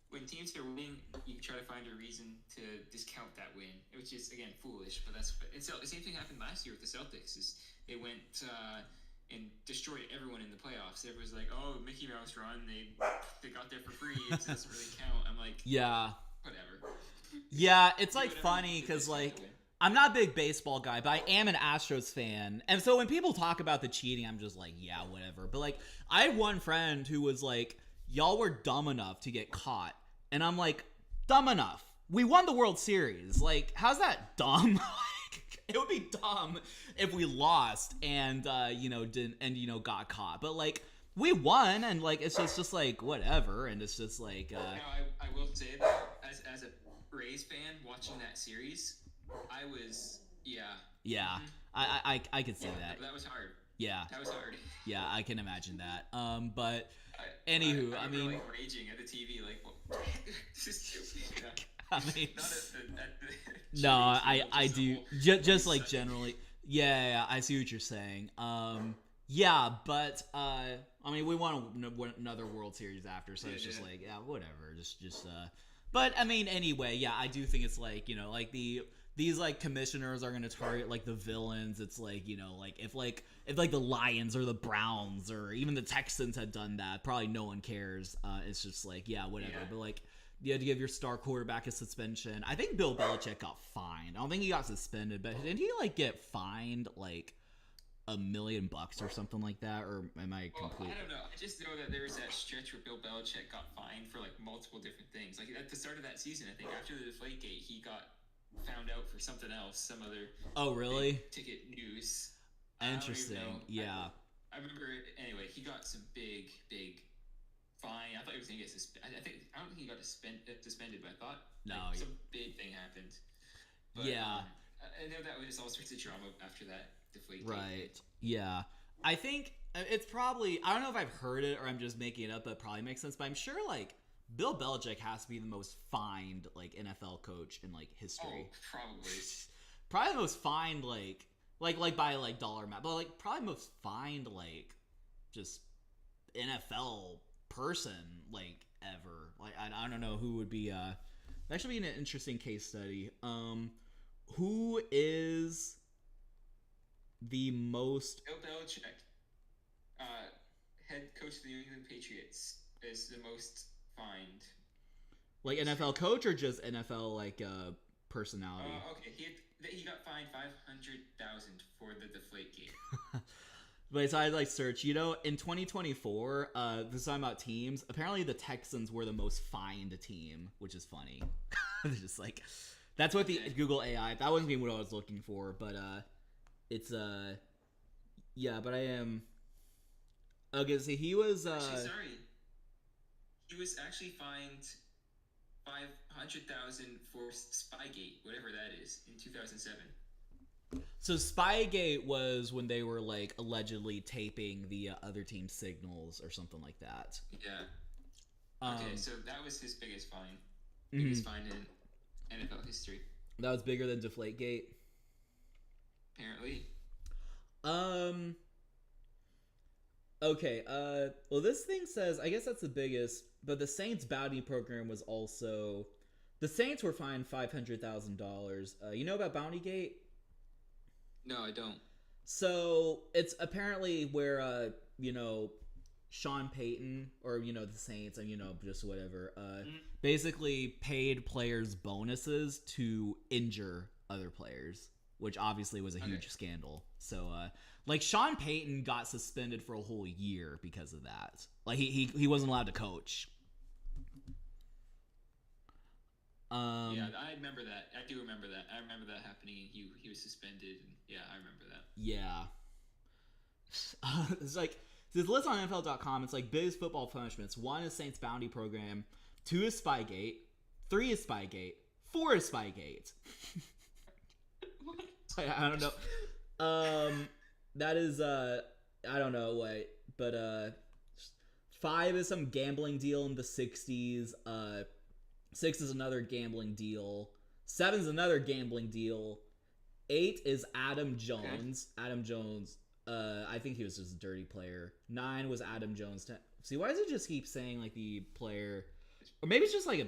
When teams are winning, you try to find a reason to discount that win, which is again foolish. But the same thing happened last year with the Celtics. Is they went and destroyed everyone in the playoffs. Everyone's like, "Oh, Mickey Mouse run. They got there for free. It doesn't really count." I'm like, yeah, whatever. Yeah, it's like funny because like I'm not a big baseball guy, but I am an Astros fan, and so when people talk about the cheating, I'm just like, yeah, whatever. But like, I had one friend who was like, "Y'all were dumb enough to get caught." And I'm like, dumb enough. We won the World Series. Like, how's that dumb? It would be dumb if we lost and didn't and got caught. But like we won and like it's just like whatever and it's just like Now I will say that as a Rays fan watching that series, I was Yeah. Mm-hmm. I could see that. That was hard. Yeah. That was hard. Yeah, I can imagine that. But anywho, I mean, like raging at the TV, like, well, this is stupid. I mean, no, I do just like generally. Yeah, I see what you're saying. Yeah, but I mean, we won another World Series after, so it's just like, yeah, whatever. Just. But I mean, anyway, yeah, I do think it's like like these like commissioners are gonna target like the villains. It's like like if the Lions or the Browns or even the Texans had done that, probably no one cares. It's just like whatever. Yeah. But like you had to give your star quarterback a suspension. I think Bill Belichick got fined. I don't think he got suspended, but didn't he like get fined like $1 million or something like that? Or am I complete? I don't know. I just know that there was that stretch where Bill Belichick got fined for like multiple different things. Like at the start of that season, I think after the Deflategate, he got found out for something else, some other Oh, really? big ticket news. I don't even Interesting. know. Yeah. I remember anyway. He got some big fine. I thought he was gonna get suspended. I don't think he got suspended, but I thought No. some big thing happened. But, Yeah. I know that was all sorts of drama after that Deflate. Right. Yeah. I think it's probably, I don't know if I've heard it or I'm just making it up, but it probably makes sense. But I'm sure like Bill Belichick has to be the most fined like NFL coach in like history. Oh, probably. Probably the most fined like by like dollar amount, but like probably most fined like just NFL person like ever. Like I don't know who would be that should be an interesting case study. Who is the most Bill Belichick, head coach of the New England Patriots, is the most fined. like NFL coach or just NFL like personality? Okay, he got fined $500,000 for the Deflate Gate. But so I like search, you know, in 2024, this is talking about teams. Apparently, the Texans were the most fined team, which is funny. Just like that's what the Google AI. That wasn't even what I was looking for, but it's yeah. But I am okay. So he was Actually, sorry, he was actually fined $500,000 for Spygate, whatever that is, in 2007. So Spygate was when they were like allegedly taping the other team's signals or something like that. Yeah. Okay, so that was his biggest fine. Biggest fine in NFL history. That was bigger than Deflategate. Apparently. Okay. Well, this thing says I guess that's the biggest, but the Saints bounty program was also. The Saints were fined $500,000. You know about Bountygate? No, I don't. So it's apparently where you know, Sean Payton or you know the Saints and you know just whatever basically paid players bonuses to injure other players, which obviously was a huge scandal. So like Sean Payton got suspended for a whole year because of that. Like he wasn't allowed to coach. Yeah, I remember that. I do remember that. I remember that happening. He was suspended. And yeah, I remember that. Yeah. It's like this list on NFL.com. It's like biggest football punishments. 1 is Saints bounty program. 2 is Spygate. 3 is Spygate. 4 is Spygate. I don't know. That is I don't know what, but 5 is some gambling deal in the 60s. 6 is another gambling deal. 7 is another gambling deal. 8 is Adam Jones. Okay. Adam Jones. I think he was just a dirty player. 9 was Adam Jones. See, why does it just keep saying like the player? Or maybe it's just like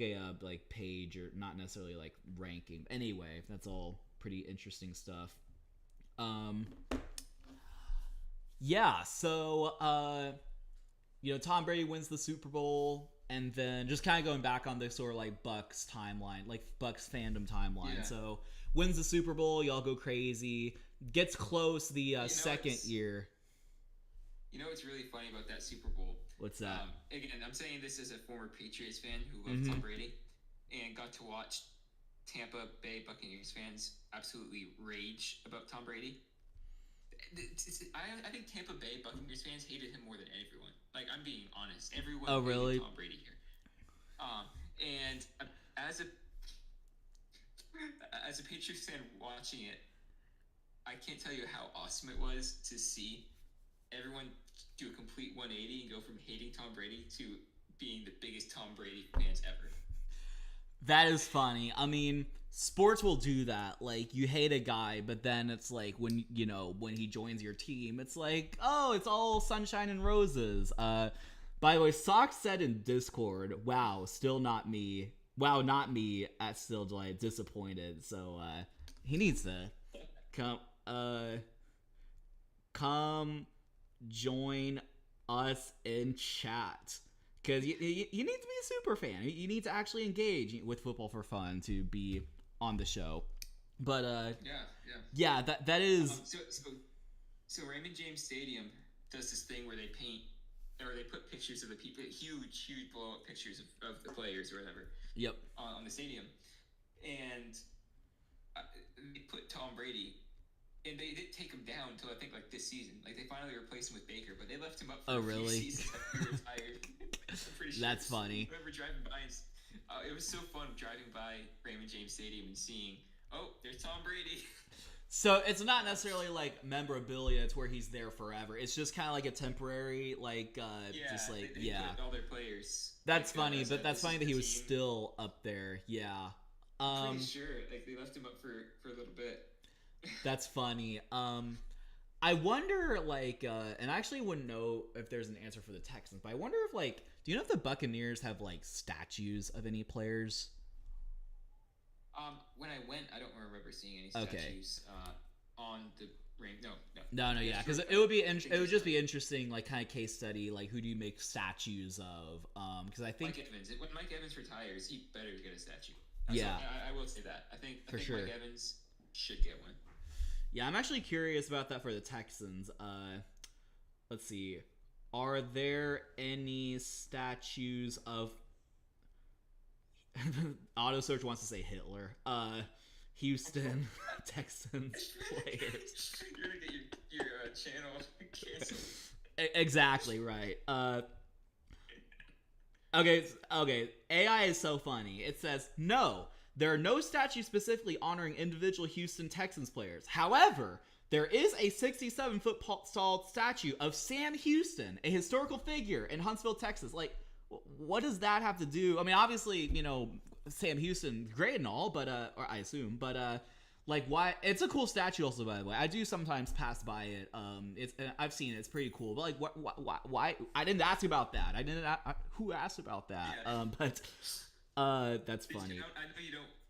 a like page or not necessarily like ranking. Anyway, that's all pretty interesting stuff. Yeah. So you know, Tom Brady wins the Super Bowl. And then just kind of going back on this sort of like Bucs timeline, like Bucs fandom timeline. Yeah. So wins the Super Bowl, y'all go crazy. Gets close the second year. You know what's really funny about that Super Bowl? What's that? Again, I'm saying this as a former Patriots fan who loved Tom Brady and got to watch Tampa Bay Buccaneers fans absolutely rage about Tom Brady. I think Tampa Bay Buccaneers fans hated him more than everyone. Like, I'm being honest. Everyone hated Tom Brady here. And as a Patriots fan watching it, I can't tell you how awesome it was to see everyone do a complete 180 and go from hating Tom Brady to being the biggest Tom Brady fans ever. That is funny. I mean, sports will do that. Like, you hate a guy, but then it's like when he joins your team, it's like, oh, it's all sunshine and roses. By the way, Sock said in Discord, wow, still not me. Wow, not me. At still like disappointed. So he needs to come join us in chat. Because you need to be a super fan. You need to actually engage with football for fun to be on the show. But yeah, that is. So Raymond James Stadium does this thing where they paint or they put pictures of the people, huge blow up pictures of the players or whatever. Yep. On the stadium, and they put Tom Brady, and they didn't take him down until I think like this season. Like they finally replaced him with Baker, but they left him up for a few seasons after he retired. I'm pretty sure. That's funny. I remember driving by, it was so fun driving by Raymond James Stadium and seeing, oh, there's Tom Brady. So it's not necessarily like memorabilia. It's where he's there forever. It's just kind of like a temporary, like, just like, they put all their players. That's funny, but that's funny that he was still up there. Yeah. I'm pretty sure, like they left him up for a little bit. That's funny. I wonder, like, and I actually wouldn't know if there's an answer for the Texans, but I wonder if, like, do you know if the Buccaneers have like statues of any players? When I went, I don't remember seeing any statues on the ring. No, yeah, because it would just be interesting, like, kind of case study, like, who do you make statues of? Because I think Mike Evans. When Mike Evans retires, he better get a statue. Yeah, I will say that. I think sure. Mike Evans should get one. Yeah, I'm actually curious about that for the Texans. Let's see. Are there any statues of Auto Search wants to say Hitler. Houston Texans players. You're gonna get your channel canceled. Exactly right. Okay. AI is so funny. It says no. There are no statues specifically honoring individual Houston Texans players. However, there is a 67-foot tall statue of Sam Houston, a historical figure in Huntsville, Texas. Like, what does that have to do? I mean, obviously, you know, Sam Houston, great and all, but or I assume, but like, why? It's a cool statue, also, by the way. I do sometimes pass by it. I've seen it. It's pretty cool. But like, why? I didn't ask about that. Who asked about that? Yeah. But that's funny.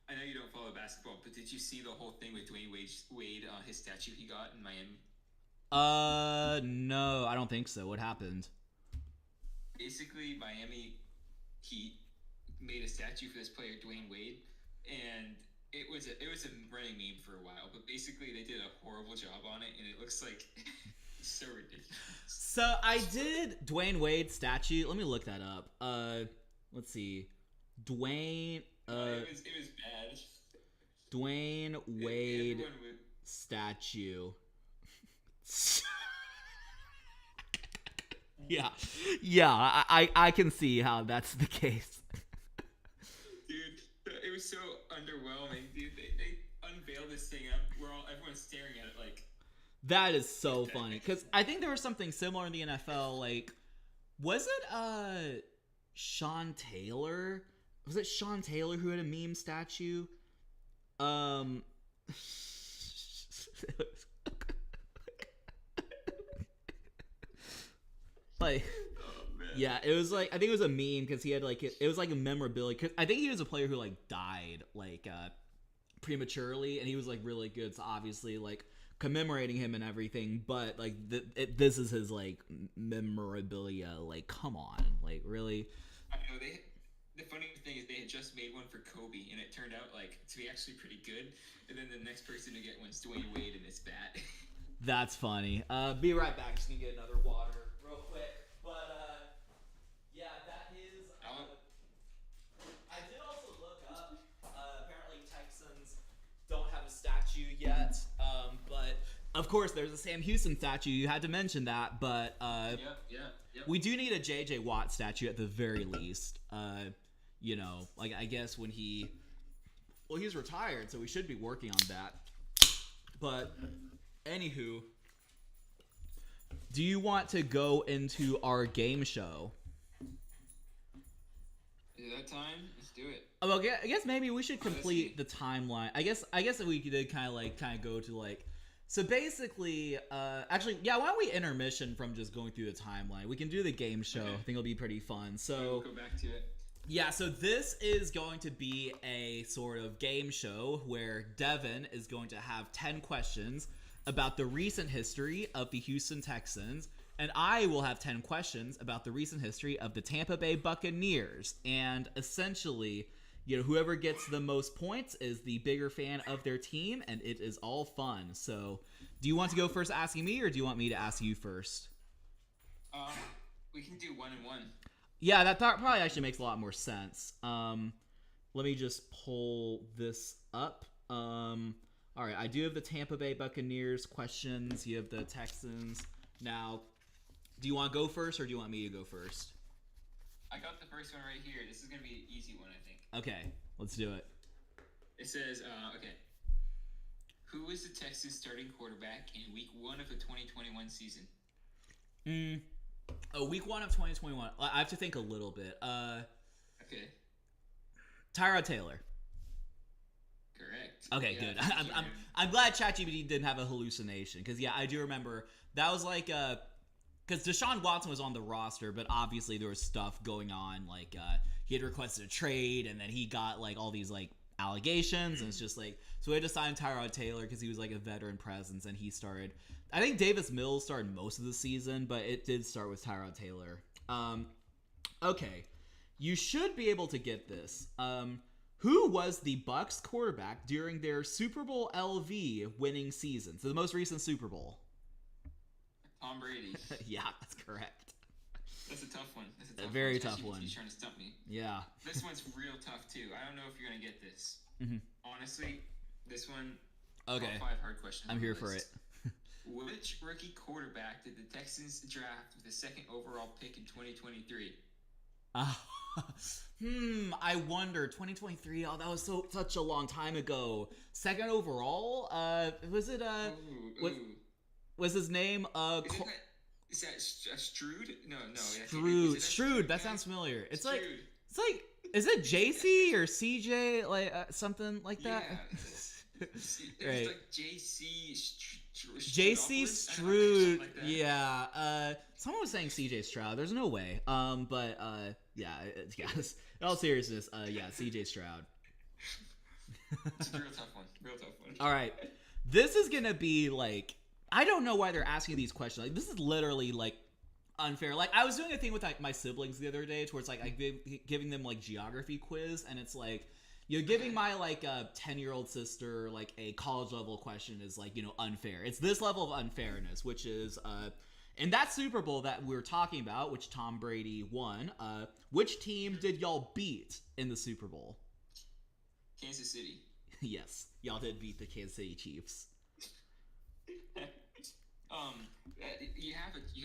I know you don't follow basketball, but did you see the whole thing with Dwayne Wade, his statue he got in Miami? No, I don't think so. What happened? Basically, Miami Heat made a statue for this player, Dwayne Wade, and it was a running meme for a while. But basically, they did a horrible job on it, and it looks like so ridiculous. So I did Dwayne Wade statue. Let me look that up. Let's see, Dwayne. It was bad. Dwayne Wade statue. Yeah, I can see how that's the case. Dude, it was so underwhelming. Dude, they unveiled this thing. Everyone's staring at it like. That is so funny because I think there was something similar in the NFL. Like, was it Sean Taylor? Was it Sean Taylor who had a meme statue? Like, yeah, it was like, I think it was a meme because he had like it was like a memorabilia. Cause I think he was a player who like died like prematurely, and he was like really good. So obviously like commemorating him and everything, but like this is his like memorabilia. Like, come on, like really. I know the funny thing is they had just made one for Kobe, and it turned out like to be actually pretty good. And then the next person to get one's Dwayne Wade, and it's bad. That's funny. Be right back. Just gonna get another water real quick. But yeah, that is. I did also look up. Apparently, Texans don't have a statue yet. But of course, there's a Sam Houston statue. You had to mention that. But Yep. We do need a J.J. Watt statue at the very least. You know, like I guess when he's retired, so we should be working on that. But anywho, do you want to go into our game show? Is it that time? Let's do it. Well, I guess maybe we should complete the timeline. I guess if we did kind of go to like. So basically, actually, yeah, why don't we intermission from just going through the timeline? We can do the game show. Okay. I think it'll be pretty fun. So we'll go back to it. Yeah, so this is going to be a sort of game show where Devin is going to have 10 questions about the recent history of the Houston Texans, and I will have 10 questions about the recent history of the Tampa Bay Buccaneers. And essentially, you know, whoever gets the most points is the bigger fan of their team, and it is all fun. So, do you want to go first asking me, or do you want me to ask you first? We can do 1 and 1. Yeah, that probably actually makes a lot more sense. let me just pull this up. All right, I do have the Tampa Bay Buccaneers questions. You have the Texans. Now, do you want to go first, or do you want me to go first? I got the first one right here. This is going to be an easy one, I think. Okay, let's do it. It says, okay. Who was the Texans starting quarterback in week 1 of the 2021 season? Week 1 of 2021. I have to think a little bit. Okay. Tyrod Taylor. Correct. Okay, yeah, good. I'm glad ChatGPT didn't have a hallucination, because yeah, I do remember that was like because Deshaun Watson was on the roster, but obviously there was stuff going on, like he had requested a trade, and then he got like all these like allegations, and it's just like, so we had to sign Tyrod Taylor because he was like a veteran presence, and he started. I think Davis Mills started most of the season, but it did start with Tyrod Taylor. Okay, you should be able to get this. Who was the Bucs quarterback during their Super Bowl LV winning season? So the most recent Super Bowl. Tom Brady. Yeah, that's correct. That's a tough one. That's a tough very one. tough one. He's trying to stump me. Yeah. This one's real tough too. I don't know if you're gonna get this. Mm-hmm. Honestly, this one. Okay. Top 5 hard questions. I'm here for it. Which rookie quarterback did the Texans draft with the 2nd overall pick in 2023? I wonder. 2023. Oh, that was such a long time ago. 2nd overall. Was it was his name Is that Stroud? No. Stroud. That sounds familiar. It's like is it JC or CJ, like something like that? Yeah. It's like JC Stroud. Like yeah. Someone was saying CJ Stroud. There's no way. But yeah. Yes. In all seriousness, yeah, CJ Stroud. It's a real tough one. All right. This is gonna be like, I don't know why they're asking these questions. Like, this is literally like unfair. Like, I was doing a thing with like my siblings the other day, towards like giving them like geography quiz, and it's like, you're giving my like 10-year-old sister like a college level question is like, unfair. It's this level of unfairness, which is in that Super Bowl that we were talking about, which Tom Brady won. Which team did y'all beat in the Super Bowl? Kansas City. Yes, y'all did beat the Kansas City Chiefs. You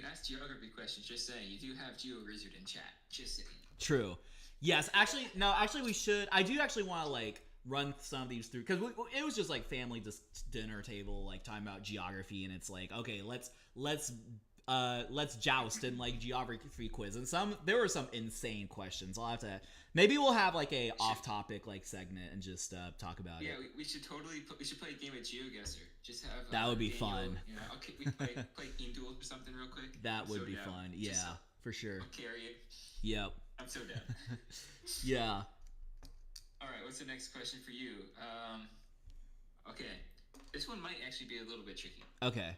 can ask geography questions. Just saying, you do have GeoWizard in chat. Just saying. True. Yes, actually, we should. I do actually want to like run some of these through, because it was just like family dinner table, like talking about geography, and it's like, okay, let's joust in like geography quiz, and there were some insane questions. I'll have to, maybe we'll have like a off topic like segment and just talk about it. Yeah, we should totally we should play a game of GeoGuessr. Just have that would be Daniel, fun. Okay, we play Team Duel or something real quick. That would be fun. Yeah, for sure. I'll carry it. Yep. I'm so down. Yeah. All right, what's the next question for you? Okay, this one might actually be a little bit tricky. Okay.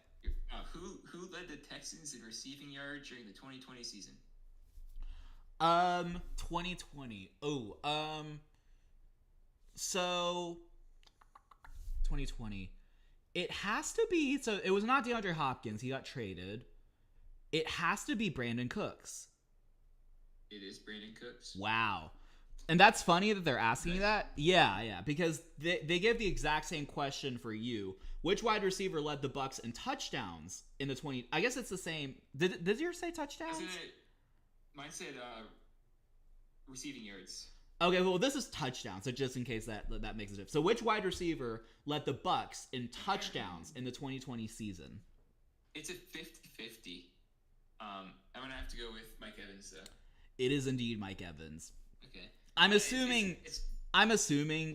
Who led the Texans in receiving yards during the 2020 season? 2020. So 2020. It has to be, so it was not DeAndre Hopkins. He got traded. It has to be Brandon Cooks. It is Brandon Cooks. Wow. And that's funny that they're asking that. Yeah, because they give the exact same question for you. Which wide receiver led the Bucs in touchdowns in the 20? I guess it's the same. Did yours say touchdowns? Mine said receiving yards. Okay, well, this is touchdowns, so just in case that makes a difference. So which wide receiver led the Bucs in touchdowns in the 2020 season? It's a 50-50. I'm going to have to go with Mike Evans, though. It is indeed Mike Evans. Okay. I'm assuming,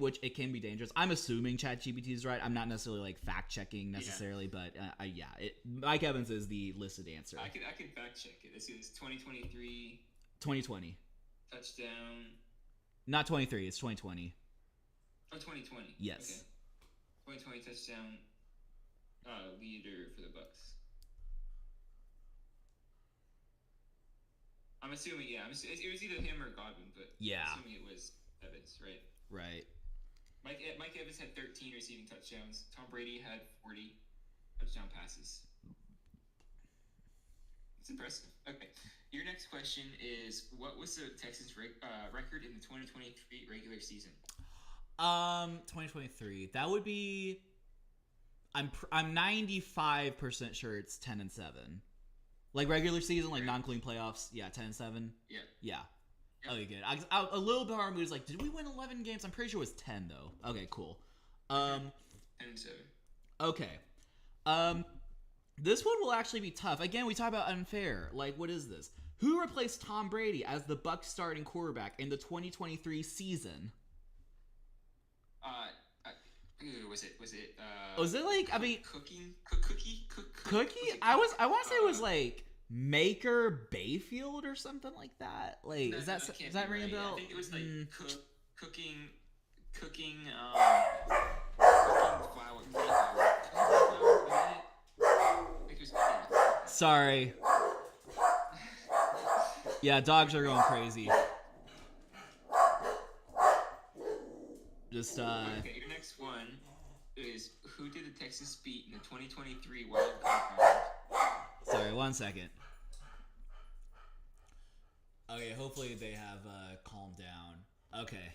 which it can be dangerous. I'm assuming ChatGPT is right. I'm not necessarily like fact checking necessarily, but Mike Evans is the listed answer. I can fact check it. This is 2023. 2020. Touchdown. Not 23. It's 2020. Oh, 2020. Yes. Okay. 2020 touchdown leader for the Bucs. I'm assuming, it was either him or Godwin, but I'm assuming it was Evans, right? Right. Mike Evans had 13 receiving touchdowns. Tom Brady had 40 touchdown passes. It's impressive. Okay. Your next question is, what was the Texans' record in the 2023 regular season? 2023. That would be. I'm 95% sure it's 10-7. Like regular season, like non-clean playoffs. Yeah, 10-7. Yeah. Yeah. Yep. Okay, good. I a little bit hard moves. Like, did we win 11 games? I'm pretty sure it was 10 though. Okay, cool. 10-7. Okay. This one will actually be tough. Again, we talk about unfair. Like, what is this? Who replaced Tom Brady as the Bucs starting quarterback in the 2023 season? Was it? Was it like? I mean, Cookie. I want to say it was like Maker Bayfield or something like that. Like, No, does that ring a bell? I think it was like cooking flour. Sorry. Yeah, dogs are going crazy. Just Okay, your next one is, who did the Texans beat in the 2023 wild card round? Sorry, 1 second. Okay, hopefully they have calmed down. Okay.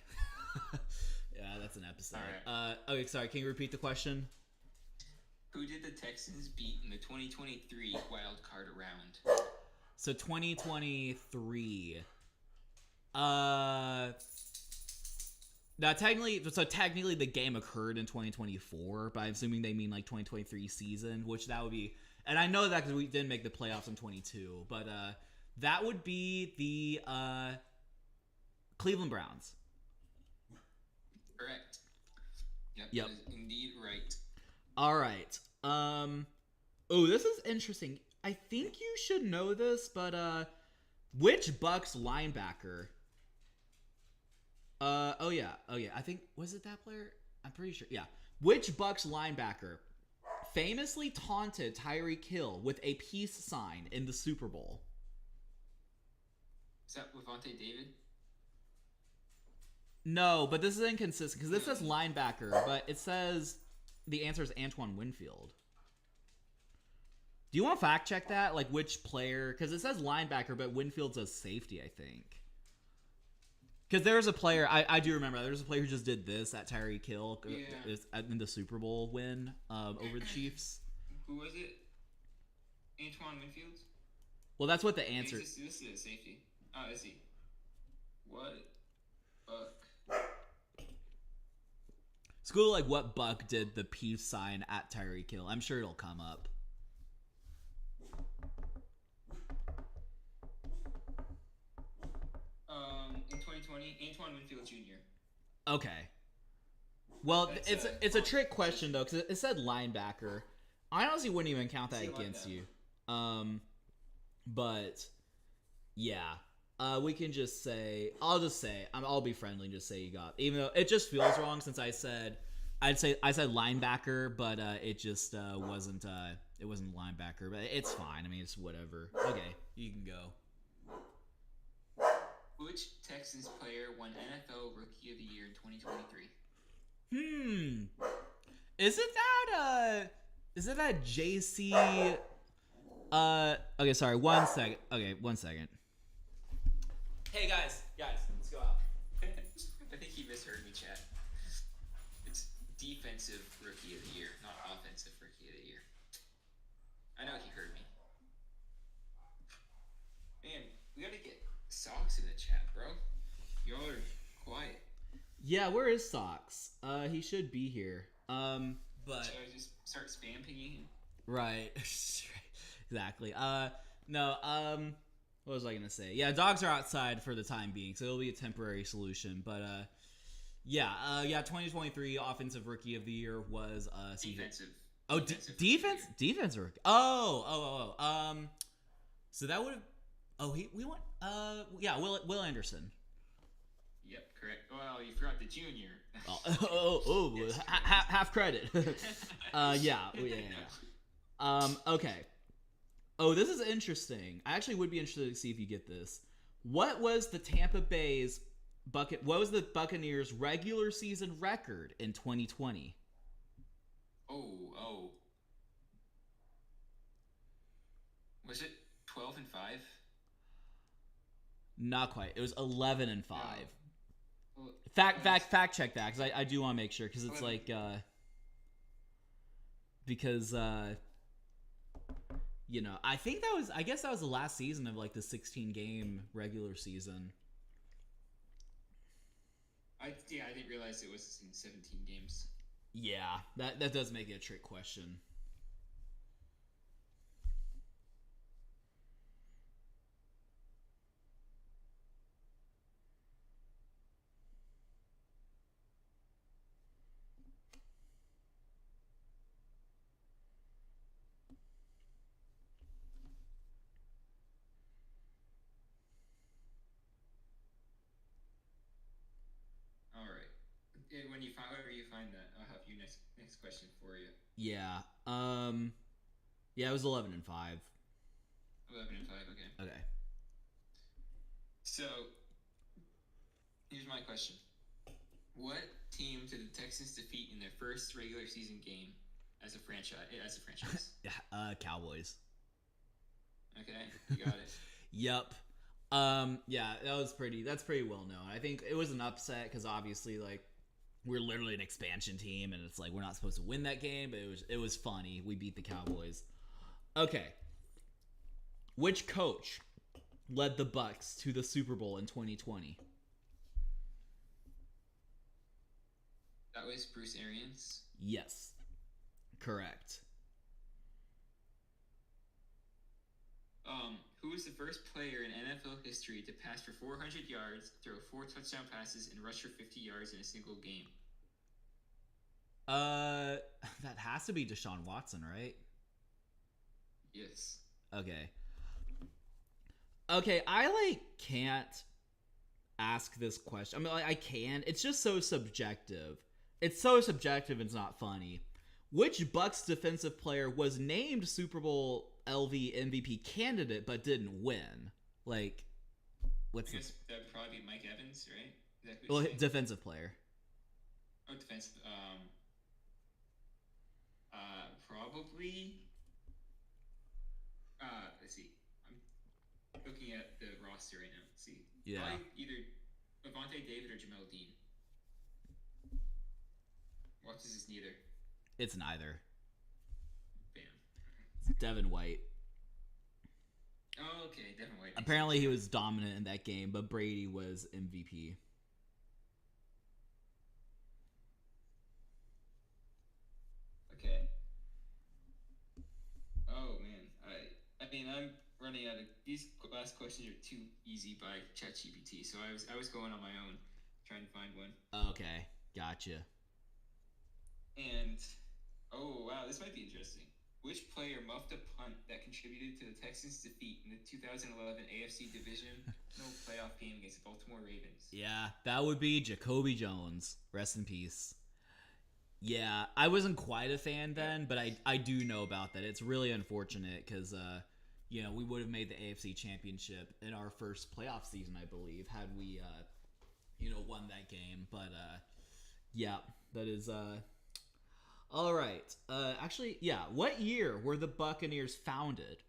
Yeah, that's an episode. All right. Okay, sorry, can you repeat the question? Who did the Texans beat in the 2023 wild card round? So 2023. Now technically the game occurred in 2024, but I'm assuming they mean like 2023 season, which that would be, and I know that because we didn't make the playoffs in 22, but that would be the Cleveland Browns. Correct. Yep. Yep. That is indeed right. All right. Oh, this is interesting. I think you should know this, but which Bucs linebacker? Oh yeah. I think, was it that player? I'm pretty sure. Yeah. Which Bucs linebacker famously taunted Tyreek Hill with a peace sign in the Super Bowl? Is that Levante David? No, but this is inconsistent because this says linebacker, but it says the answer is Antoine Winfield. Do you want to fact check that? Like which player? Because it says linebacker, but Winfield says safety, I think. Because there was a player, I do remember, there was a player who just did this at Tyreek Hill in the Super Bowl win over the Chiefs. Who was it? Antoine Winfield? Well, that's what the answer... This is safety. Oh, is he? What Buck? School, like, what Buck did the peace sign at Tyreek Hill? I'm sure it'll come up. In 2020, Antoine Winfield Jr. Okay. Well, it's a trick question though, because it said linebacker. I honestly wouldn't even count that against you. But yeah, we can just say, I'll be friendly and just say you got, even though it just feels wrong since I said linebacker, but it just wasn't linebacker, but it's fine. I mean, it's whatever. Okay, you can go. Which Texans player won NFL Rookie of the Year in 2023? Is it that JC? Okay, sorry. 1 second. Okay, 1 second. Hey guys, let's go out. I think he misheard me, chat. It's Defensive Rookie of the Year, not Offensive Rookie of the Year. I know he heard me. Man, we gotta get Socks in the chat, bro. Y'all are quiet. Yeah, where is Socks? He should be here. But should I just start spam pinging him? Right. Exactly. No, what was I gonna say? Yeah, dogs are outside for the time being, so it'll be a temporary solution. But yeah, 2023 Offensive Rookie of the Year was defensive. Oh, defense rookie. Oh. So that would have. Oh, we went. Yeah, Will Anderson. Yep, correct. Well, you forgot the junior. Yes, half credit. Yeah. Okay. Oh, this is interesting. I actually would be interested to see if you get this. What was the What was the Buccaneers' regular season record in 2020? Oh. Was it 12-5? Not quite. It was 11-5. Well, Fact check that, because I do want to make sure, because it's 11. like because I guess that was the last season of like the 16 game regular season. I didn't realize it was in 17 games. Yeah, that does make it a trick question. All right. Whenever you find that, I'll have you next question for you. Yeah. Yeah, it was 11-5. 11-5. Okay. Okay. So here's my question: what team did the Texans defeat in their first regular season game as a franchise? Cowboys. Okay, you got it. Yep. Yeah, that's pretty well known. I think it was an upset because obviously, like, we're literally an expansion team, and it's like we're not supposed to win that game, but it was funny. We beat the Cowboys. Okay. Which coach led the Bucs to the Super Bowl in 2020? That was Bruce Arians. Yes. Correct. Who was the first player in NFL history to pass for 400 yards, throw 4 touchdown passes, and rush for 50 yards in a single game? That has to be Deshaun Watson, right? Yes. Okay. Okay, I can't ask this question. I mean, I can. It's just so subjective. It's so subjective. It's not funny. Which Bucs defensive player was named Super Bowl LV MVP candidate but didn't win? Like, I guess that would probably be Mike Evans, right? Well, defensive player. Oh, defensive. Probably. Let's see. I'm looking at the roster right now. Let's see. Yeah. Probably either Avante David or Jamel Dean. What is neither? It's neither. Bam. It's Devin White. Oh, okay, Devin White. Apparently, he was dominant in that game, but Brady was MVP. Okay. Oh man, I mean I'm running out of these last questions are too easy by ChatGPT, so I was going on my own trying to find one. Okay, gotcha. And oh wow, this might be interesting. Which player muffed a punt that contributed to the Texans' defeat in the 2011 AFC Divisional playoff game against the Baltimore Ravens? Yeah, that would be Jacoby Jones. Rest in peace. Yeah, I wasn't quite a fan then, but I do know about that. It's really unfortunate because, we would have made the AFC Championship in our first playoff season, I believe, had we, won that game. But, yeah, that is, all right. Actually, yeah, what year were the Buccaneers founded?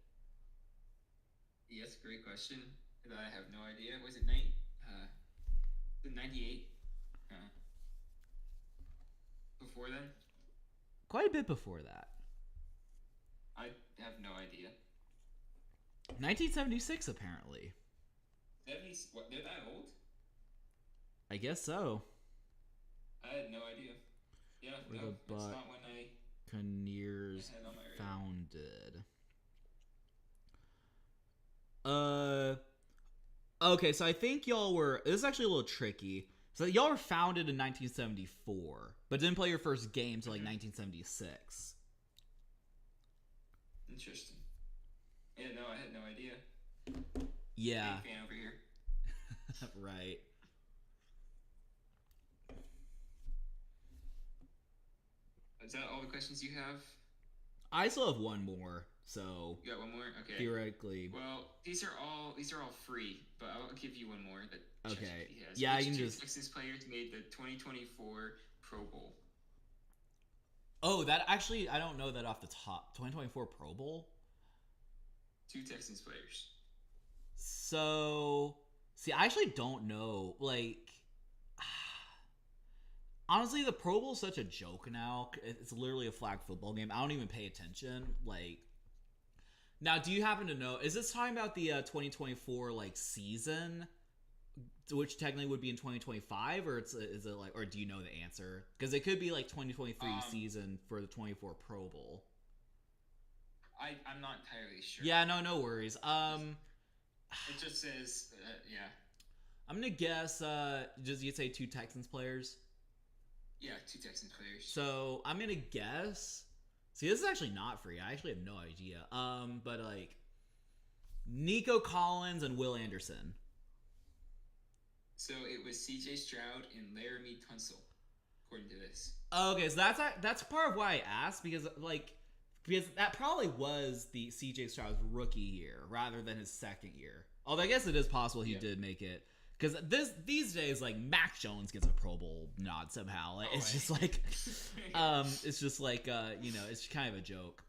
Yes, great question. I have no idea. Was it 98? Before then? Quite a bit before that. I have no idea. 1976, apparently. 70s? What? They're that old? I guess so. I had no idea. Yeah, Were no, the it's not when I Buccaneers had on my founded. Okay, so I think y'all were. This is actually a little tricky. So y'all were founded in 1974, but didn't play your first game till 1976. Interesting. Yeah, no, I had no idea. Yeah. Big fan over here. Right. Is that all the questions you have? I still have one more, so You got one more? Okay. theoretically. Well, these are all free, but I'll give you one more that Okay. ChatGPT has. Yeah, Which you can two just. Texans players made the 2024 Pro Bowl? Oh, that actually, I don't know that off the top. 2024 Pro Bowl? Two Texans players. So, see, I actually don't know. Like, honestly, the Pro Bowl is such a joke now. It's literally a flag football game. I don't even pay attention. Like, now, do you happen to know? Is this talking about the 2024 like season, which technically would be in 2025, or is it like, or do you know the answer? Because it could be like 2023 season for the 24 Pro Bowl. I'm not entirely sure. Yeah, no worries. It just says, yeah. I'm gonna guess. Just you'd say two Texans players. Yeah, two Texans players. So I'm gonna guess. See, this is actually not free. I actually have no idea. But like Nico Collins and Will Anderson. So it was C.J. Stroud and Laramie Tunsil, according to this. Okay, so that's part of why I asked because that probably was the C.J. Stroud's rookie year rather than his second year. Although I guess it is possible he did make it. Because these days, like, Mac Jones gets a Pro Bowl nod somehow. Like, it's just like, it's kind of a joke.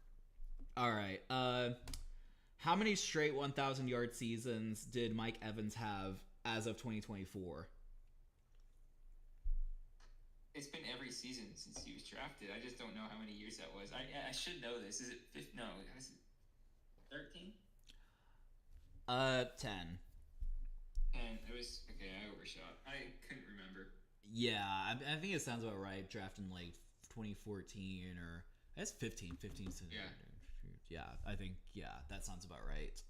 All right. How many straight 1,000-yard seasons did Mike Evans have as of 2024? It's been every season since he was drafted. I just don't know how many years that was. I should know this. Is it 15? No, is it 13? 10. And it was okay. I overshot. I couldn't remember. Yeah, I think it sounds about right. Drafting like 2014 or I guess 15. Yeah, I think that sounds about right.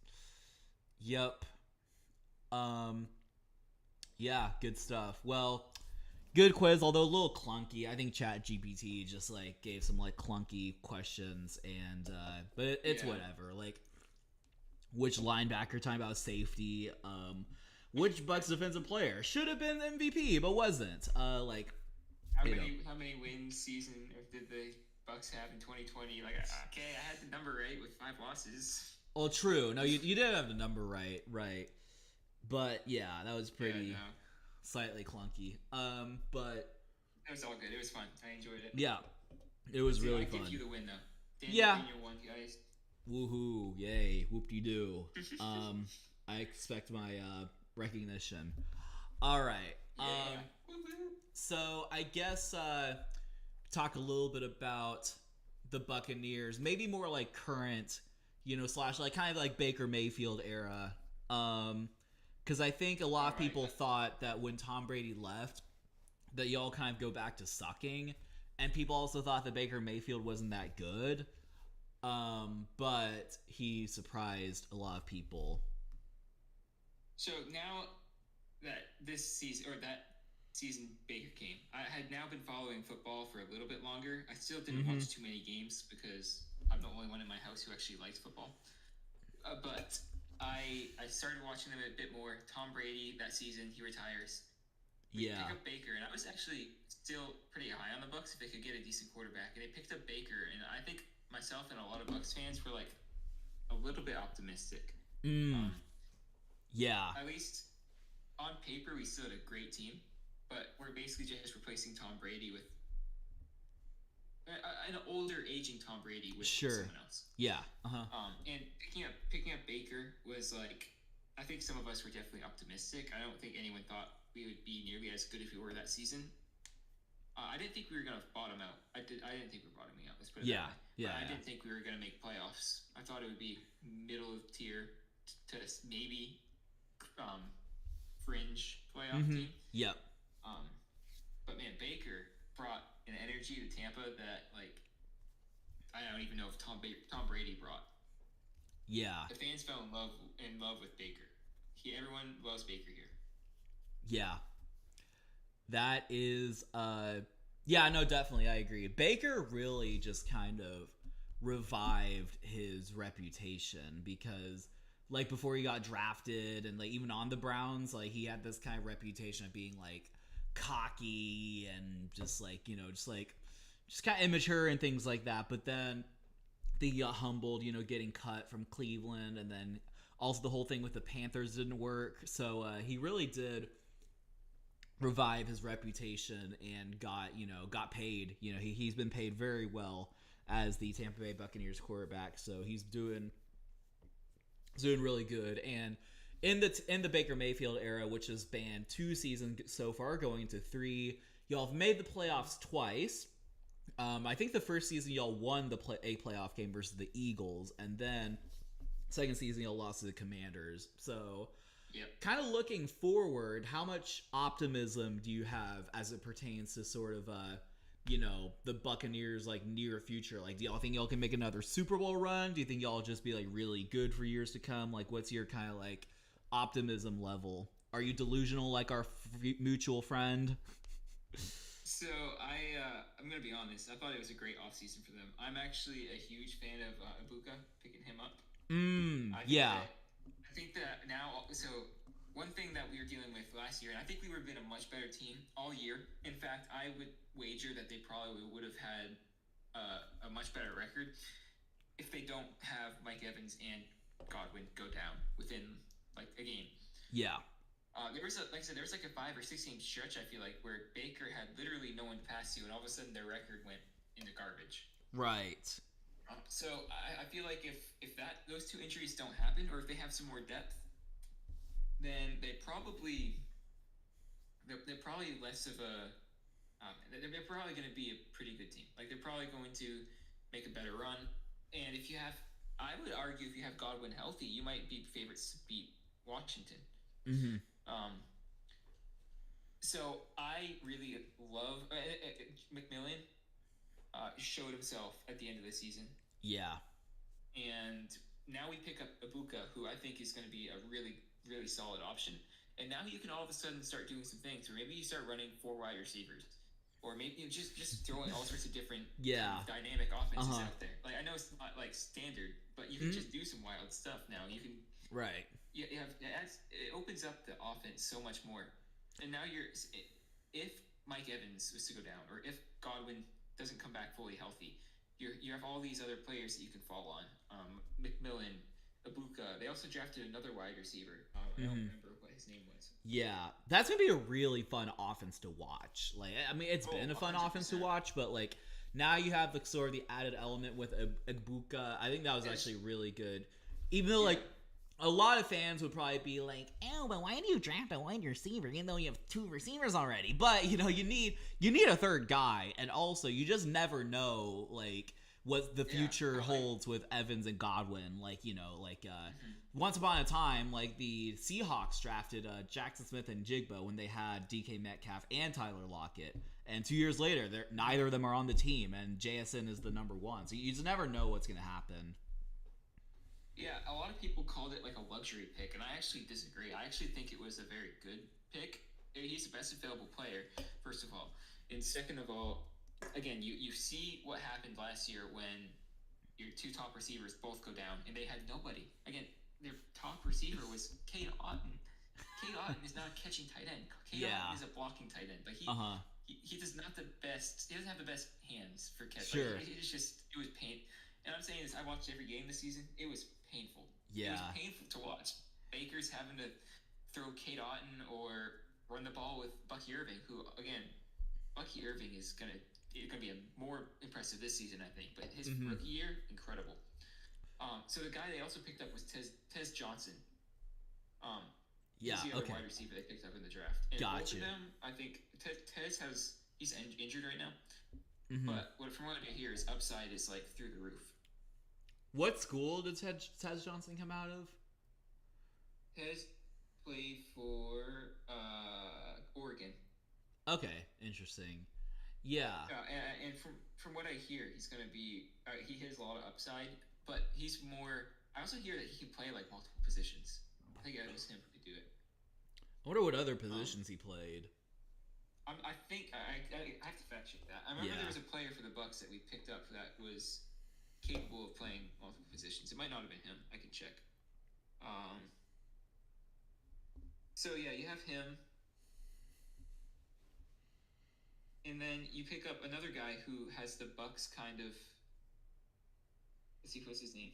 Yep. Yeah, good stuff. Well, good quiz, although a little clunky. I think ChatGPT just like gave some like clunky questions, and but it's whatever. Like, which linebacker talking about safety? Which Bucs defensive player should have been MVP but wasn't? Like, how many wins season did the Bucs have in 2020? Like, okay, I had the number right with 5 losses. Well, true. No, you did have the number right. But yeah, that was pretty slightly clunky. But it was all good. It was fun. I enjoyed it. Yeah, it was really fun. I give you the win though. Daniel won, guys. Woohoo! Yay! Whoop-de-doo. I expect my recognition. All right. So I guess talk a little bit about the Buccaneers, maybe more like current, slash like kind of like Baker Mayfield era. Because I think a lot of people thought that when Tom Brady left, that y'all kind of go back to sucking, and people also thought that Baker Mayfield wasn't that good. But he surprised a lot of people. So now that this season, or that season Baker came, I had now been following football for a little bit longer. I still didn't watch too many games because I'm the only one in my house who actually likes football. But I started watching them a bit more. Tom Brady, that season, he retires. They pick up Baker, and I was actually still pretty high on the Bucs if they could get a decent quarterback. And they picked up Baker, and I think myself and a lot of Bucs fans were like a little bit optimistic. Yeah. At least on paper, we still had a great team, but we're basically just replacing Tom Brady with an older, aging Tom Brady with someone else. Yeah. And picking up Baker was like, I think some of us were definitely optimistic. I don't think anyone thought we would be nearly as good if we were that season. I didn't think we were gonna bottom out. I didn't think we were bottoming out. Let's put it that way. I didn't think we were gonna make playoffs. I thought it would be middle of tier to maybe fringe playoff team. Yep. But man, Baker brought an energy to Tampa that like I don't even know if Tom Brady brought. Yeah. The fans fell in love with Baker. Everyone loves Baker here. Yeah. That is definitely I agree. Baker really just kind of revived his reputation because like before he got drafted and like even on the Browns, like he had this kind of reputation of being like cocky and just like, just kind of immature and things like that. But then he got humbled, getting cut from Cleveland, and then also the whole thing with the Panthers didn't work. So he really did revive his reputation and got paid. He's been paid very well as the Tampa Bay Buccaneers quarterback. So he's doing He's doing really good. And in the Baker Mayfield era, which has been 2 seasons so far, going into 3, y'all have made the playoffs twice. I think the first season y'all won a playoff game versus the Eagles, and then second season y'all lost to the Commanders. So, Yep. kind of looking forward, how much optimism do you have as it pertains to sort of the Buccaneers like near future? Like, do y'all think y'all can make another Super Bowl run? Do you think y'all just be like really good for years to come? Like, what's your kind of like optimism level? Are you delusional like our mutual friend? So I'm gonna be honest. I thought it was a great offseason for them. I'm actually a huge fan of Ibuka picking him up. Yeah. I think that now. So one thing that we were dealing with last year, and I think we would have been a much better team all year. In fact, I would wager that they probably would have had a much better record if they don't have Mike Evans and Godwin go down within like a game. Yeah. There was like a 5 or 6 game stretch, I feel like, where Baker had literally no one to pass to, and all of a sudden their record went in the garbage. Right. So I feel like if those 2 injuries don't happen, or if they have some more depth, then they're probably less of a they're probably going to be a pretty good team. Like, they're probably going to make a better run. And if you have, I would argue, if you have Godwin healthy, you might be favorites to beat Washington. Mm-hmm. So I really love McMillan. Showed himself at the end of the season. Yeah. And now we pick up Ibuka, who I think is going to be a really, really solid option. And now you can all of a sudden start doing some things, or maybe you start running 4 wide receivers, or maybe just throwing all sorts of different dynamic offenses out there. Like, I know it's not like standard, but you can just do some wild stuff now. You can You have it opens up the offense so much more. And now if Mike Evans was to go down, or if Godwin doesn't come back fully healthy, you have all these other players that you can fall on. McMillan, Ibuka. They also drafted another wide receiver. I don't remember what his name was. Yeah, that's gonna be a really fun offense to watch. Like, I mean, it's been a fun 100%. offense to watch, but like now you have the sort of the added element with Ibuka. I think that was actually really good. Even though like a lot of fans would probably be like, "Oh, but why do you draft a wide receiver even though you have 2 receivers already?" But you need a third guy, and also you just never know like what the future holds with Evans and Godwin. Like, once upon a time, like the Seahawks drafted Jackson Smith and Jigba when they had DK Metcalf and Tyler Lockett, and 2 years later, neither of them are on the team, and JSN is the number 1. So you just never know what's gonna happen. Yeah, a lot of people called it like a luxury pick, and I actually disagree. I actually think it was a very good pick. He's the best available player, first of all. And second of all, again, you see what happened last year when your 2 top receivers both go down, and they had nobody. Again, their top receiver was Cade Otton. Cade Otton is not a catching tight end. Cade Otton is a blocking tight end. Like, he does not the best. He doesn't have the best hands for catching. Sure. Like, it was pain. And I'm saying this, I watched every game this season. It was painful. Yeah. It was painful to watch. Baker's having to throw Cade Otton or run the ball with Bucky Irving, who, again, Bucky Irving is going to be more impressive this season, I think. But his rookie year, incredible. So the guy they also picked up was Tez Johnson. He's the other wide receiver they picked up in the draft. And both of them, I think, Tez he's injured right now. But from what I hear, his upside is like through the roof. What school did Tez Johnson come out of? Tez played for Oregon. Okay, interesting. Yeah. And from what I hear, he's going to be he has a lot of upside, but he's more. I also hear that he can play like multiple positions. I think that was him who could do it. I wonder what other positions he played. I think I have to fact check that. I remember there was a player for the Bucs that we picked up that was capable of playing multiple positions. It might not have been him. I can check. So yeah, you have him, and then you pick up another guy who has the Bucs kind of. Let's see, what's his name?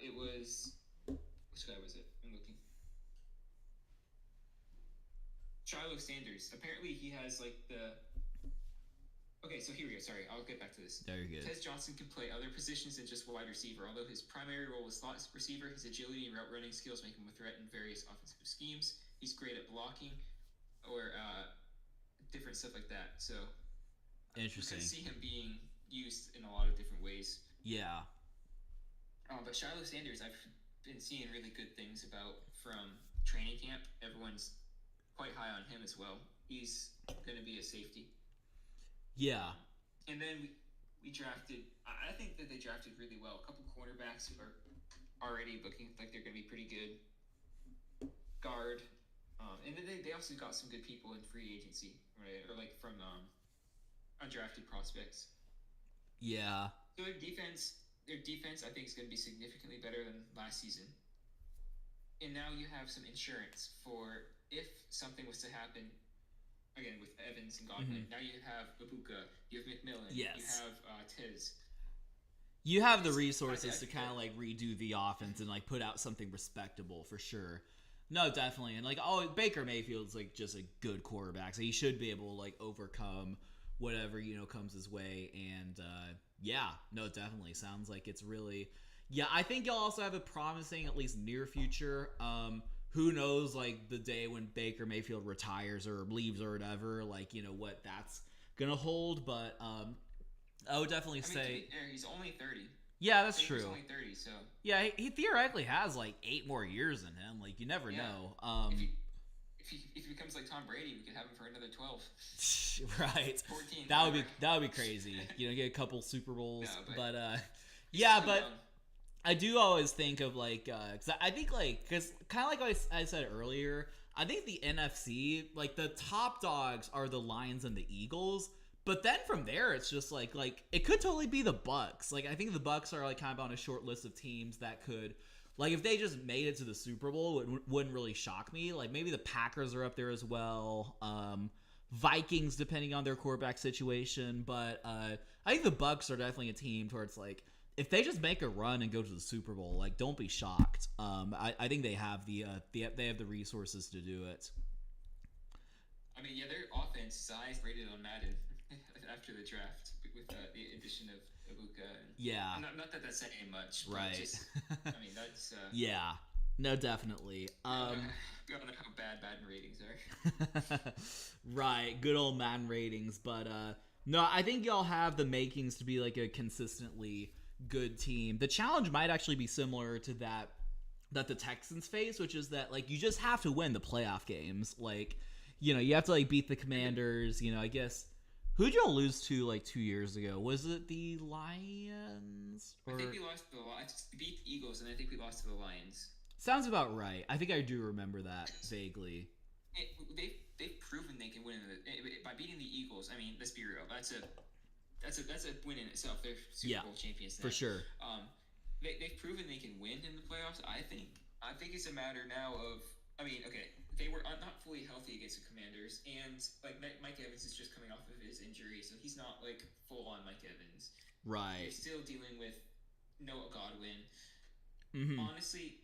It was which guy was it? I'm looking. Shiloh Sanders. Apparently, he has like the. Okay, so here we go. Sorry, I'll get back to this. Very good. Tez Johnson can play other positions than just wide receiver. Although his primary role was slot receiver, his agility and route running skills make him a threat in various offensive schemes. He's great at blocking or different stuff like that. So Interesting. you can see him being used in a lot of different ways. Yeah. But Shiloh Sanders, I've been seeing really good things about from training camp. Everyone's quite high on him as well. He's going to be a safety. Yeah. And then we drafted, I think that they drafted really well. A couple cornerbacks who are already looking like they're going to be pretty good. Guard. And then they also got some good people in free agency, right? Or like from undrafted prospects. Yeah. So their defense, I think, is going to be significantly better than last season. And now you have some insurance for if something was to happen. Again, with Evans and Godwin. Now you have Ibuka, you have McMillan, you have Tiz. You have the resources to kind of like redo the offense and like put out something respectable for sure. No, definitely. And like, Baker Mayfield's like just a good quarterback, so he should be able to like overcome whatever, comes his way. And yeah, no, definitely. Sounds like it's really, I think you'll also have a promising, at least near future. Who knows, like, the day when Baker Mayfield retires or leaves or whatever, like, what that's going to hold. But I would definitely say... he's only 30. Yeah, that's true. He's only 30, so... Yeah, he theoretically has, like, 8 more years in him. Like, you never know. If he becomes like Tom Brady, we could have him for another 12. Right. 14. That would be crazy. Get a couple Super Bowls. No, but young. I do always think of like, because I think like, because kind of like I said earlier, I think the NFC, like the top dogs are the Lions and the Eagles, but then from there it's just like it could totally be the Bucs. Like I think the Bucs are like kind of on a short list of teams that could, like if they just made it to the Super Bowl, it wouldn't really shock me. Like maybe the Packers are up there as well. Vikings, depending on their quarterback situation, but I think the Bucs are definitely a team towards like, if they just make a run and go to the Super Bowl, like don't be shocked. I think they have the resources to do it. I mean, their offense is highest rated on Madden after the draft with the addition of Ibuka. Not that that's saying much, right? Just, I mean, that's yeah. No, definitely. We all know how bad Madden ratings are. Right, good old Madden ratings, but no, I think y'all have the makings to be like a consistently good team. The challenge might actually be similar to that the Texans face, which is that like you just have to win the playoff games. Like, you have to like beat the Commanders. I guess who'd y'all lose to like 2 years ago? Was it the Lions? I think we lost to the Lions. We beat the Eagles, and I think we lost to the Lions. Sounds about right. I think I do remember that vaguely. They've proven they can win by beating the Eagles. I mean, let's be real. That's a win in itself. They're Super Bowl champions now. For sure. They've proven they can win in the playoffs. I think it's a matter now of, I mean, okay, they were not fully healthy against the Commanders, and like Mike Evans is just coming off of his injury, so he's not like full on Mike Evans. Right. They're still dealing with Noah Godwin. Mm-hmm. Honestly,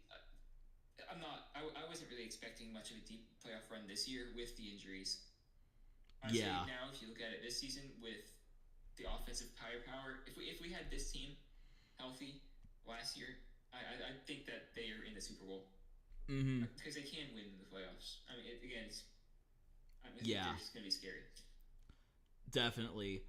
I wasn't really expecting much of a deep playoff run this year with the injuries. I'd say now, if you look at it this season with the offensive firepower, if we had this team healthy last year, I think that they are in the Super Bowl. Mm-hmm. Because they can win the playoffs. I mean, it's going to be scary. Definitely.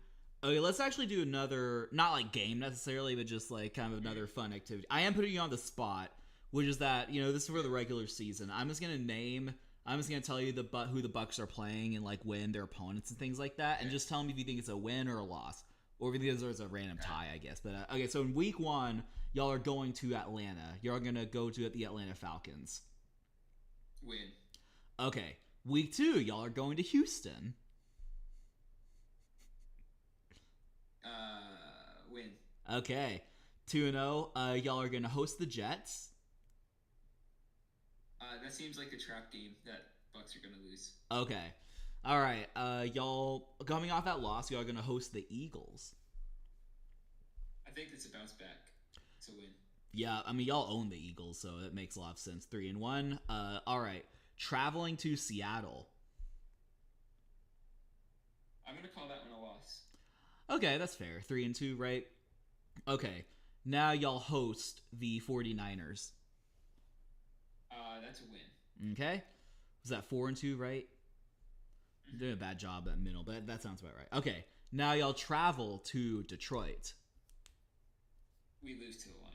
Okay, let's actually do another, not like game necessarily, but just like kind of another fun activity. I am putting you on the spot, which is that, this is for the regular season. I'm just going to tell you who the Bucs are playing and like when their opponents and things like that, and just tell me if you think it's a win or a loss, or if you think there's a random tie, I guess. But okay, so in week 1, y'all are going to Atlanta. Y'all are going to go to the Atlanta Falcons. Win. Okay, week 2, y'all are going to Houston. Win. Okay, 2-0. Y'all are going to host the Jets. That seems like a trap game that Bucs are going to lose. Okay. All right. Y'all, coming off that loss, y'all are going to host the Eagles. I think it's a bounce back. It's a win. Yeah, I mean, y'all own the Eagles, so it makes a lot of sense. 3-1. All right. Traveling to Seattle. I'm going to call that one a loss. Okay, that's fair. 3-2, right? Okay. Now y'all host the 49ers. That's a win. Okay. Was that 4-2, right? I'm doing a bad job at middle, but that sounds about right. Okay. Now y'all travel to Detroit. We lose to the Lions.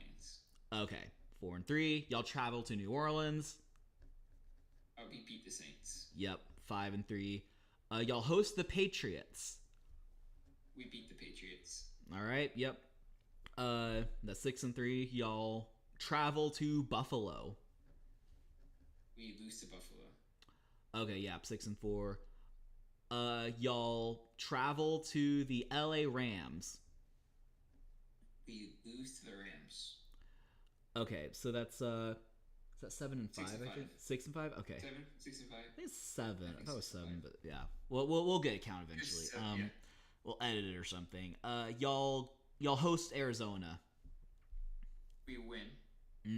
Okay. 4-3. Y'all travel to New Orleans. We beat the Saints. Yep. 5-3. Y'all host the Patriots. We beat the Patriots. All right. Yep. That's 6-3. Y'all travel to Buffalo. We lose to Buffalo. Okay. Yeah. 6-4. Y'all travel to the LA Rams. We lose to the Rams. Okay, so that's is that 7-5? I think 6-5. Okay, 6-5. I think it's 7. I thought it was 7, 6-5. but yeah, we'll get it count eventually. Yeah. We'll edit it or something. Y'all host Arizona. We win.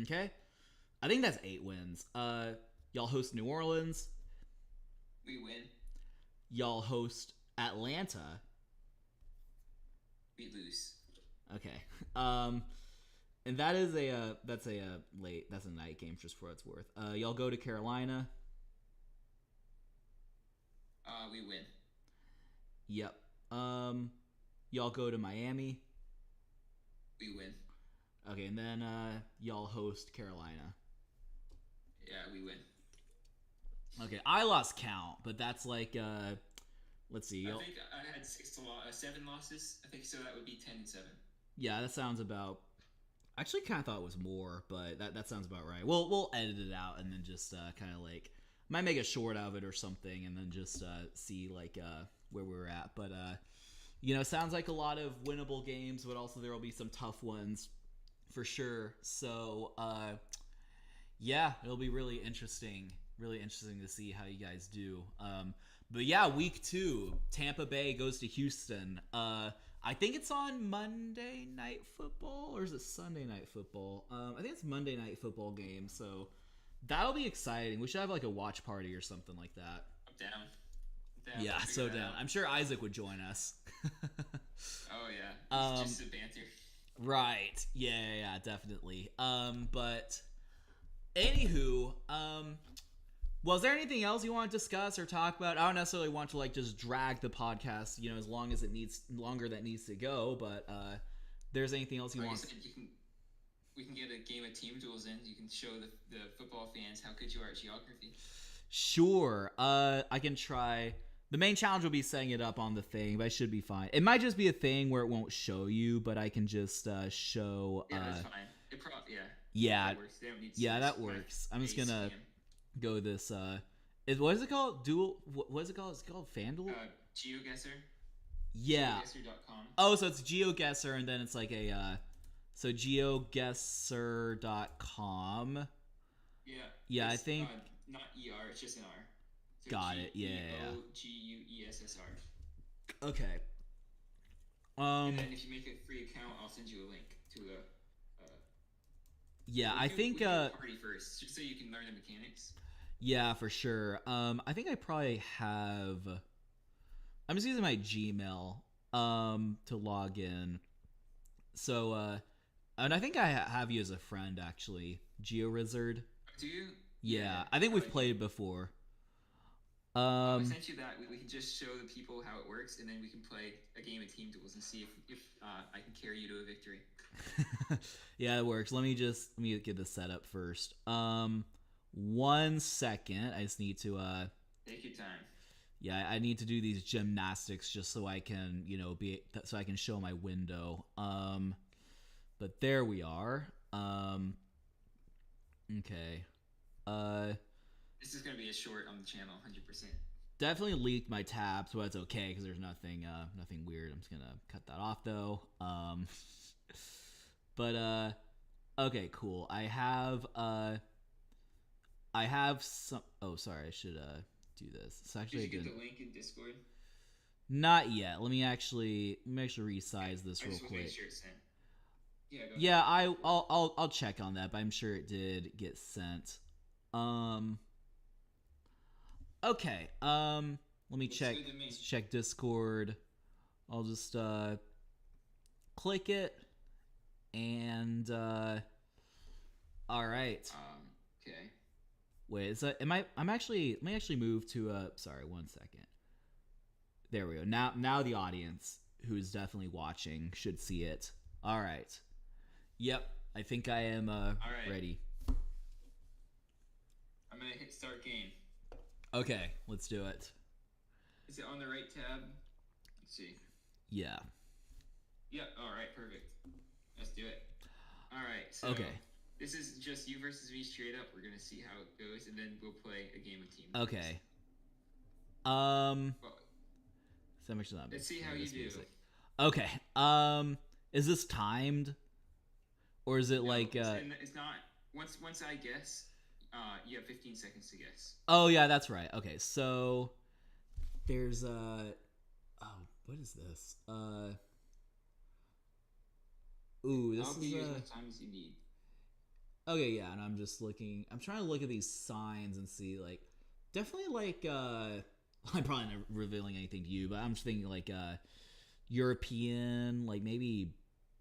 Okay, I think that's 8 wins. Y'all host New Orleans. We win. Y'all host Atlanta. We lose. Okay. And that's a night game just for what it's worth. Y'all go to Carolina. We win. Yep. Y'all go to Miami. We win. Okay, and then y'all host Carolina. Yeah, we win. Okay, I lost count, but that's like let's see. I think I had 7 losses. I think so. That would be 10-7. Yeah, that sounds about. I actually kind of thought it was more, but that sounds about right. We'll edit it out and then just kind of like might make a short of it or something, and then just see like where we're at. But sounds like a lot of winnable games, but also there will be some tough ones for sure. So yeah, it'll be really interesting to see how you guys do. But yeah, week 2, Tampa Bay goes to Houston. I think it's on Monday Night Football, or is it Sunday Night Football? I think it's Monday Night Football game, so that'll be exciting. We should have like a watch party or something like that. I'm down. Yeah, so down. I'm sure Isaac would join us. Oh yeah, it's just a banter. Right. Yeah, definitely. But anywho, well, is there anything else you want to discuss or talk about? I don't necessarily want to like just drag the podcast, as long as it needs longer that needs to go. But there's anything else you want? We can get a game of team duels in. You can show the football fans how good you are at geography. Sure. I can try. The main challenge will be setting it up on the thing, but I should be fine. It might just be a thing where it won't show you, but I can just show. Yeah, that's fine. Yeah. That works. They don't need that works. I'm just gonna go this. What is it called? What is it called? It's called FanDuel. GeoGuessr. Yeah. GeoGuessr.com. Oh, so it's GeoGuessr, and then it's like a. So GeoGuessr.com. Yeah. Yeah, I think. Not ER. It's just an R. So got it. Yeah. GeoGuessr. Okay. And then if you make a free account, I'll send you a link to a. Yeah, I think. We do a party first, just so you can learn the mechanics. Yeah, for sure. I think I probably have. I'm just using my Gmail to log in. So and I think I have you as a friend actually, GeoRizard. Do you? Yeah, I think we've played before. I sent you that. We can just show the people how it works, and then we can play a game of team duels and see if I can carry you to a victory. Yeah, it works. Let me get this set up first. 1 second. I just need to take your time. Yeah, I need to do these gymnastics just so I can, so I can show my window. But there we are. Okay. This is gonna be a short on the channel, 100%. Definitely leaked my tab, so that's okay because there's nothing weird. I'm just gonna cut that off though. But okay, cool. I have some. Oh, sorry. I should do this. It's actually. Did you get the link in Discord? Not yet. Let me actually resize this real quick. Make sure it's sent. Yeah. Go ahead. Yeah, I'll check on that, but I'm sure it did get sent. Okay. Let me check. Check Discord. I'll just click it and all right. Okay. Wait, is that I'm actually let me actually move to sorry, 1 second. There we go. Now the audience who's definitely watching should see it. All right. Yep, I think I am right. ready. I'm gonna hit start game. Okay, let's do it. Is it on the right tab? Let's see. Yeah. Yep. All right. Perfect. Let's do it. All right. So okay. This is just you versus me straight up. We're gonna see how it goes, and then we'll play a game of team. Okay. Well, so much that let's see how you do. Music. Okay. Is this timed, or is it No, like? It's not. Once I guess, you have 15 seconds to guess. Oh yeah, that's right. Okay, so there's what is this? Ooh, this I'll is give you as much time as you need. Okay, yeah, and I'm just looking. I'm trying to look at these signs and see, like, definitely like. I'm probably not revealing anything to you, but I'm just thinking like European, like maybe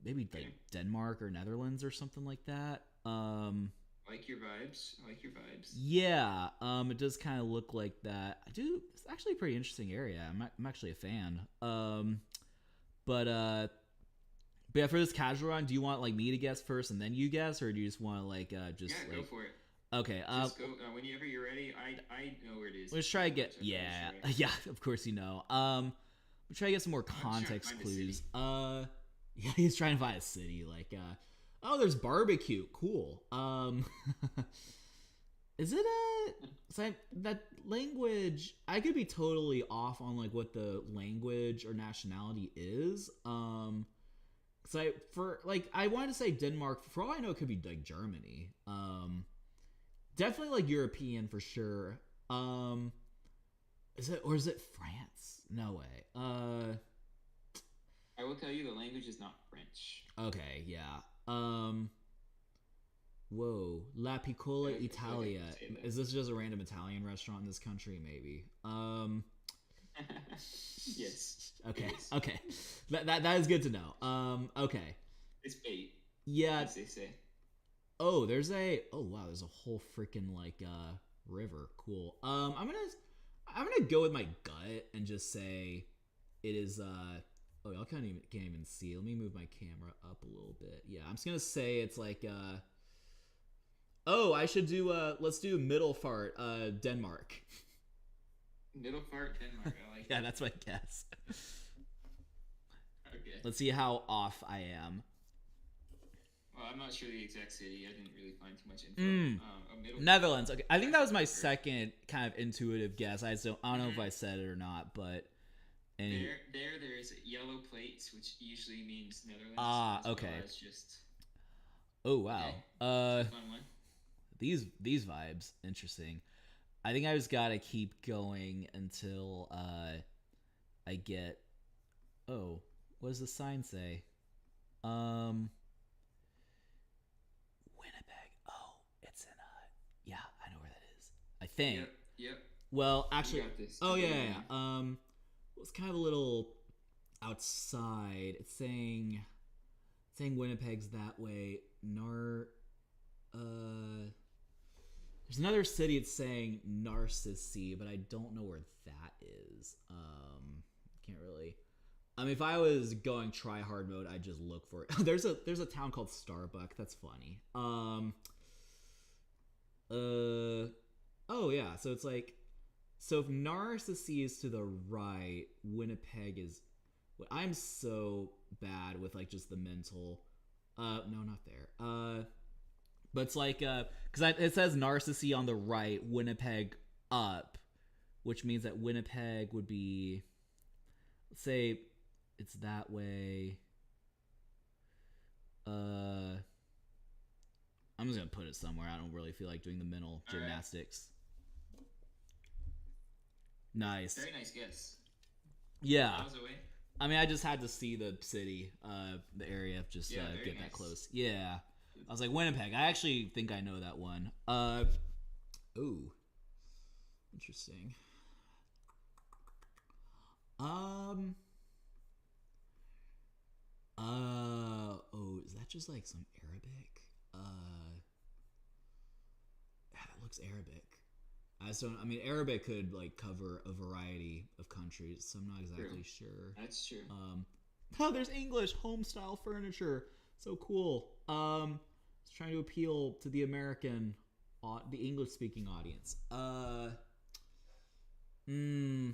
like Denmark or Netherlands or something like that. Like your vibes. I like your vibes. Yeah, it does kind of look like that. I do. It's actually a pretty interesting area. I'm actually a fan. But yeah, for this casual round, do you want like me to guess first and then you guess, or do you just want to like just yeah, like go for it. Okay. Just go whenever you're ready. I know where it is. Let's try to get yeah. Of course you know. We'll try to get some more context clues. Yeah, he's trying to find a city. Like, oh, there's barbecue. Cool. Is it that language? I could be totally off on like what the language or nationality is. Cause I wanted to say Denmark. For all I know, it could be like Germany. Definitely like European for sure. Is it France? No way. I will tell you the language is not French. Okay, yeah. Whoa, La Piccola Italia. Is this just a random Italian restaurant in this country? Maybe. Yes. Okay. Okay. That is good to know. Okay. It's bait. Yeah. As they say. Oh, there's a whole freaking like river. Cool. I'm gonna go with my gut and just say it is oh, y'all can't even see. Let me move my camera up a little bit. Yeah, I'm just gonna say it's like oh, I should do let's do middle fart Denmark. Middle fart Denmark. I like yeah, that's my guess. Okay. Let's see how off I am. Well, I'm not sure the exact city. I didn't really find too much info. Netherlands. Okay, I think that was my second kind of intuitive guess. I don't know if I said it or not, but there's yellow plates, which usually means Netherlands. Okay. Well as just. Oh wow. Okay. Fun one. These vibes interesting. I think I just gotta keep going until I get. Oh, what does the sign say? Yeah, I know where that is. I think. Yep. Well, actually, oh yeah. It's kind of a little outside. It's saying Winnipeg's that way. There's another city. It's saying Narcissi, but I don't know where that is. Can't really. If I was going try hard mode, I'd just look for it. there's a town called Starbuck. That's funny. Oh yeah, so it's like, so if Narcissi is to the right, Winnipeg is. I'm so bad with like just the mental. No, not there. But it's like because it says Narcissi on the right, Winnipeg up, which means that Winnipeg would be, let's say, it's that way. I'm just gonna put it somewhere. I don't really feel like doing the mental gymnastics. Right. Nice. Very nice guess. Yeah. Miles away. I just had to see the city, the area, just get nice. That close. Yeah. I was like, Winnipeg. I actually think I know that one. Ooh. Interesting. Oh, is that just like some Arabic? Yeah, that looks Arabic. I just don't. I mean, Arabic could like cover a variety of countries, so I'm not exactly True. sure. That's true. Oh, there's English home style furniture. So cool. It's trying to appeal to the American, the English speaking audience. Mm,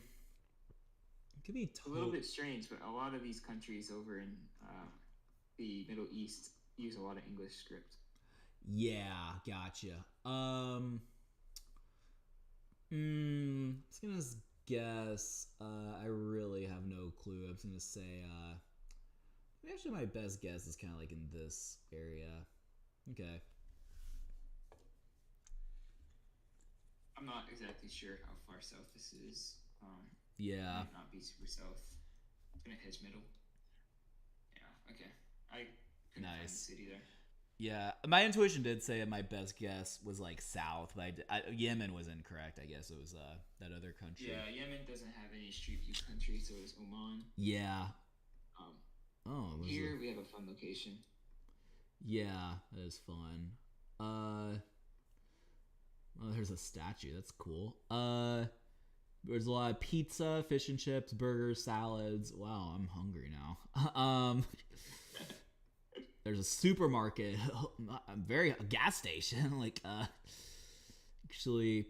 it could be A little bit strange, but a lot of these countries over in the Middle East use a lot of English script. Yeah, gotcha. I was gonna guess. I really have no clue. I was gonna say. Actually, my best guess is kind of like in this area. Okay. I'm not exactly sure how far south this is. Yeah. Might not be super south. I'm gonna hedge middle. Yeah. Okay. I couldn't find the Nice. city there. Yeah, my intuition did say my best guess was like south, but Yemen was incorrect. I guess it was that other country. Yeah, Yemen doesn't have any street view country, so it's Oman. Yeah. Um, Oh, here we have a fun location. Yeah, that is fun. Oh, there's a statue. That's cool. There's a lot of pizza, fish and chips, burgers, salads. Wow, I'm hungry now. There's a supermarket. I'm very a gas station. Like, actually,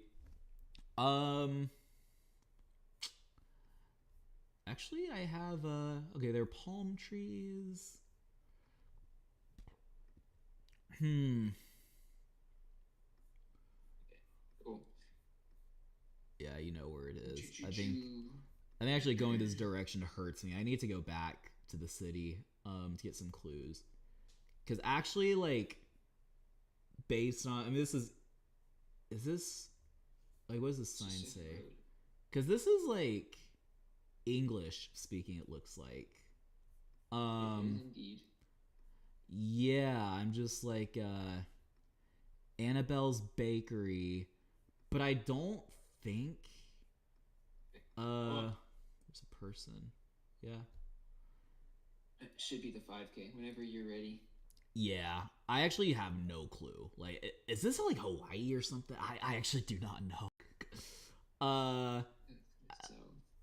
um, actually, I have okay. There are palm trees. Hmm. Cool. Yeah, you know where it is. Choo-choo-choo. I think actually going this direction hurts me. I need to go back to the city to get some clues. Because actually, like, based on, I mean, is this, like, what does this sign say? Because this is, like, English speaking, it looks like. It is indeed. Yeah, I'm just like, Annabelle's Bakery. But I don't think, there's a person. Yeah. It should be the 5K whenever you're ready. Yeah, I actually have no clue. Like, is this like Hawaii or something? I actually do not know. So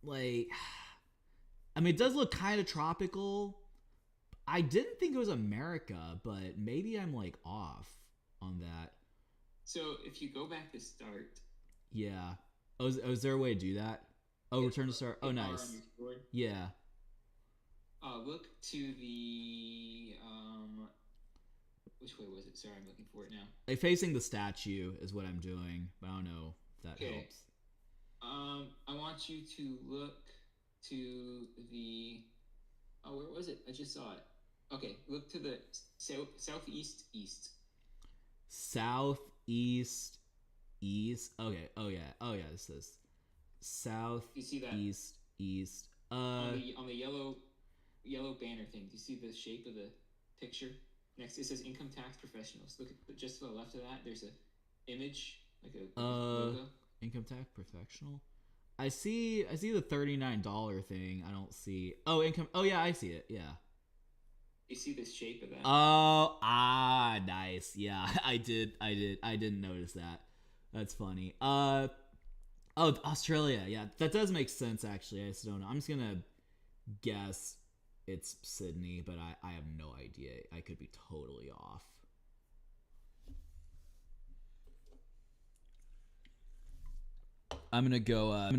Like, I mean, it does look kind of tropical. I didn't think it was America, but maybe I'm like off on that. So if you go back to start, Yeah. Oh, is there a way to do that? Oh, return to start. Oh, hit R on nice. your keyboard. Yeah. Look to the which way was it? Sorry, I'm looking for it now. Like facing the statue is what I'm doing, but I don't know if that Okay. helps. I want you to look to the. Oh, where was it? I just saw it. Okay, look to the southeast east. Southeast east. Okay. Oh yeah. Oh yeah. This is south. You see that east east. on the yellow banner thing? Do you see the shape of the picture? Next, it says income tax professionals. Look at just to the left of that. There's a image like a logo. Income tax professional. I see the $39 thing. I don't see. Oh, income. Oh yeah, I see it. Yeah. You see the shape of that? Oh, nice. Yeah, I didn't notice that. That's funny. Oh, Australia. Yeah, that does make sense actually. I just don't know. I'm just gonna guess it's Sydney, but I have no idea. I could be totally off. I'm gonna go.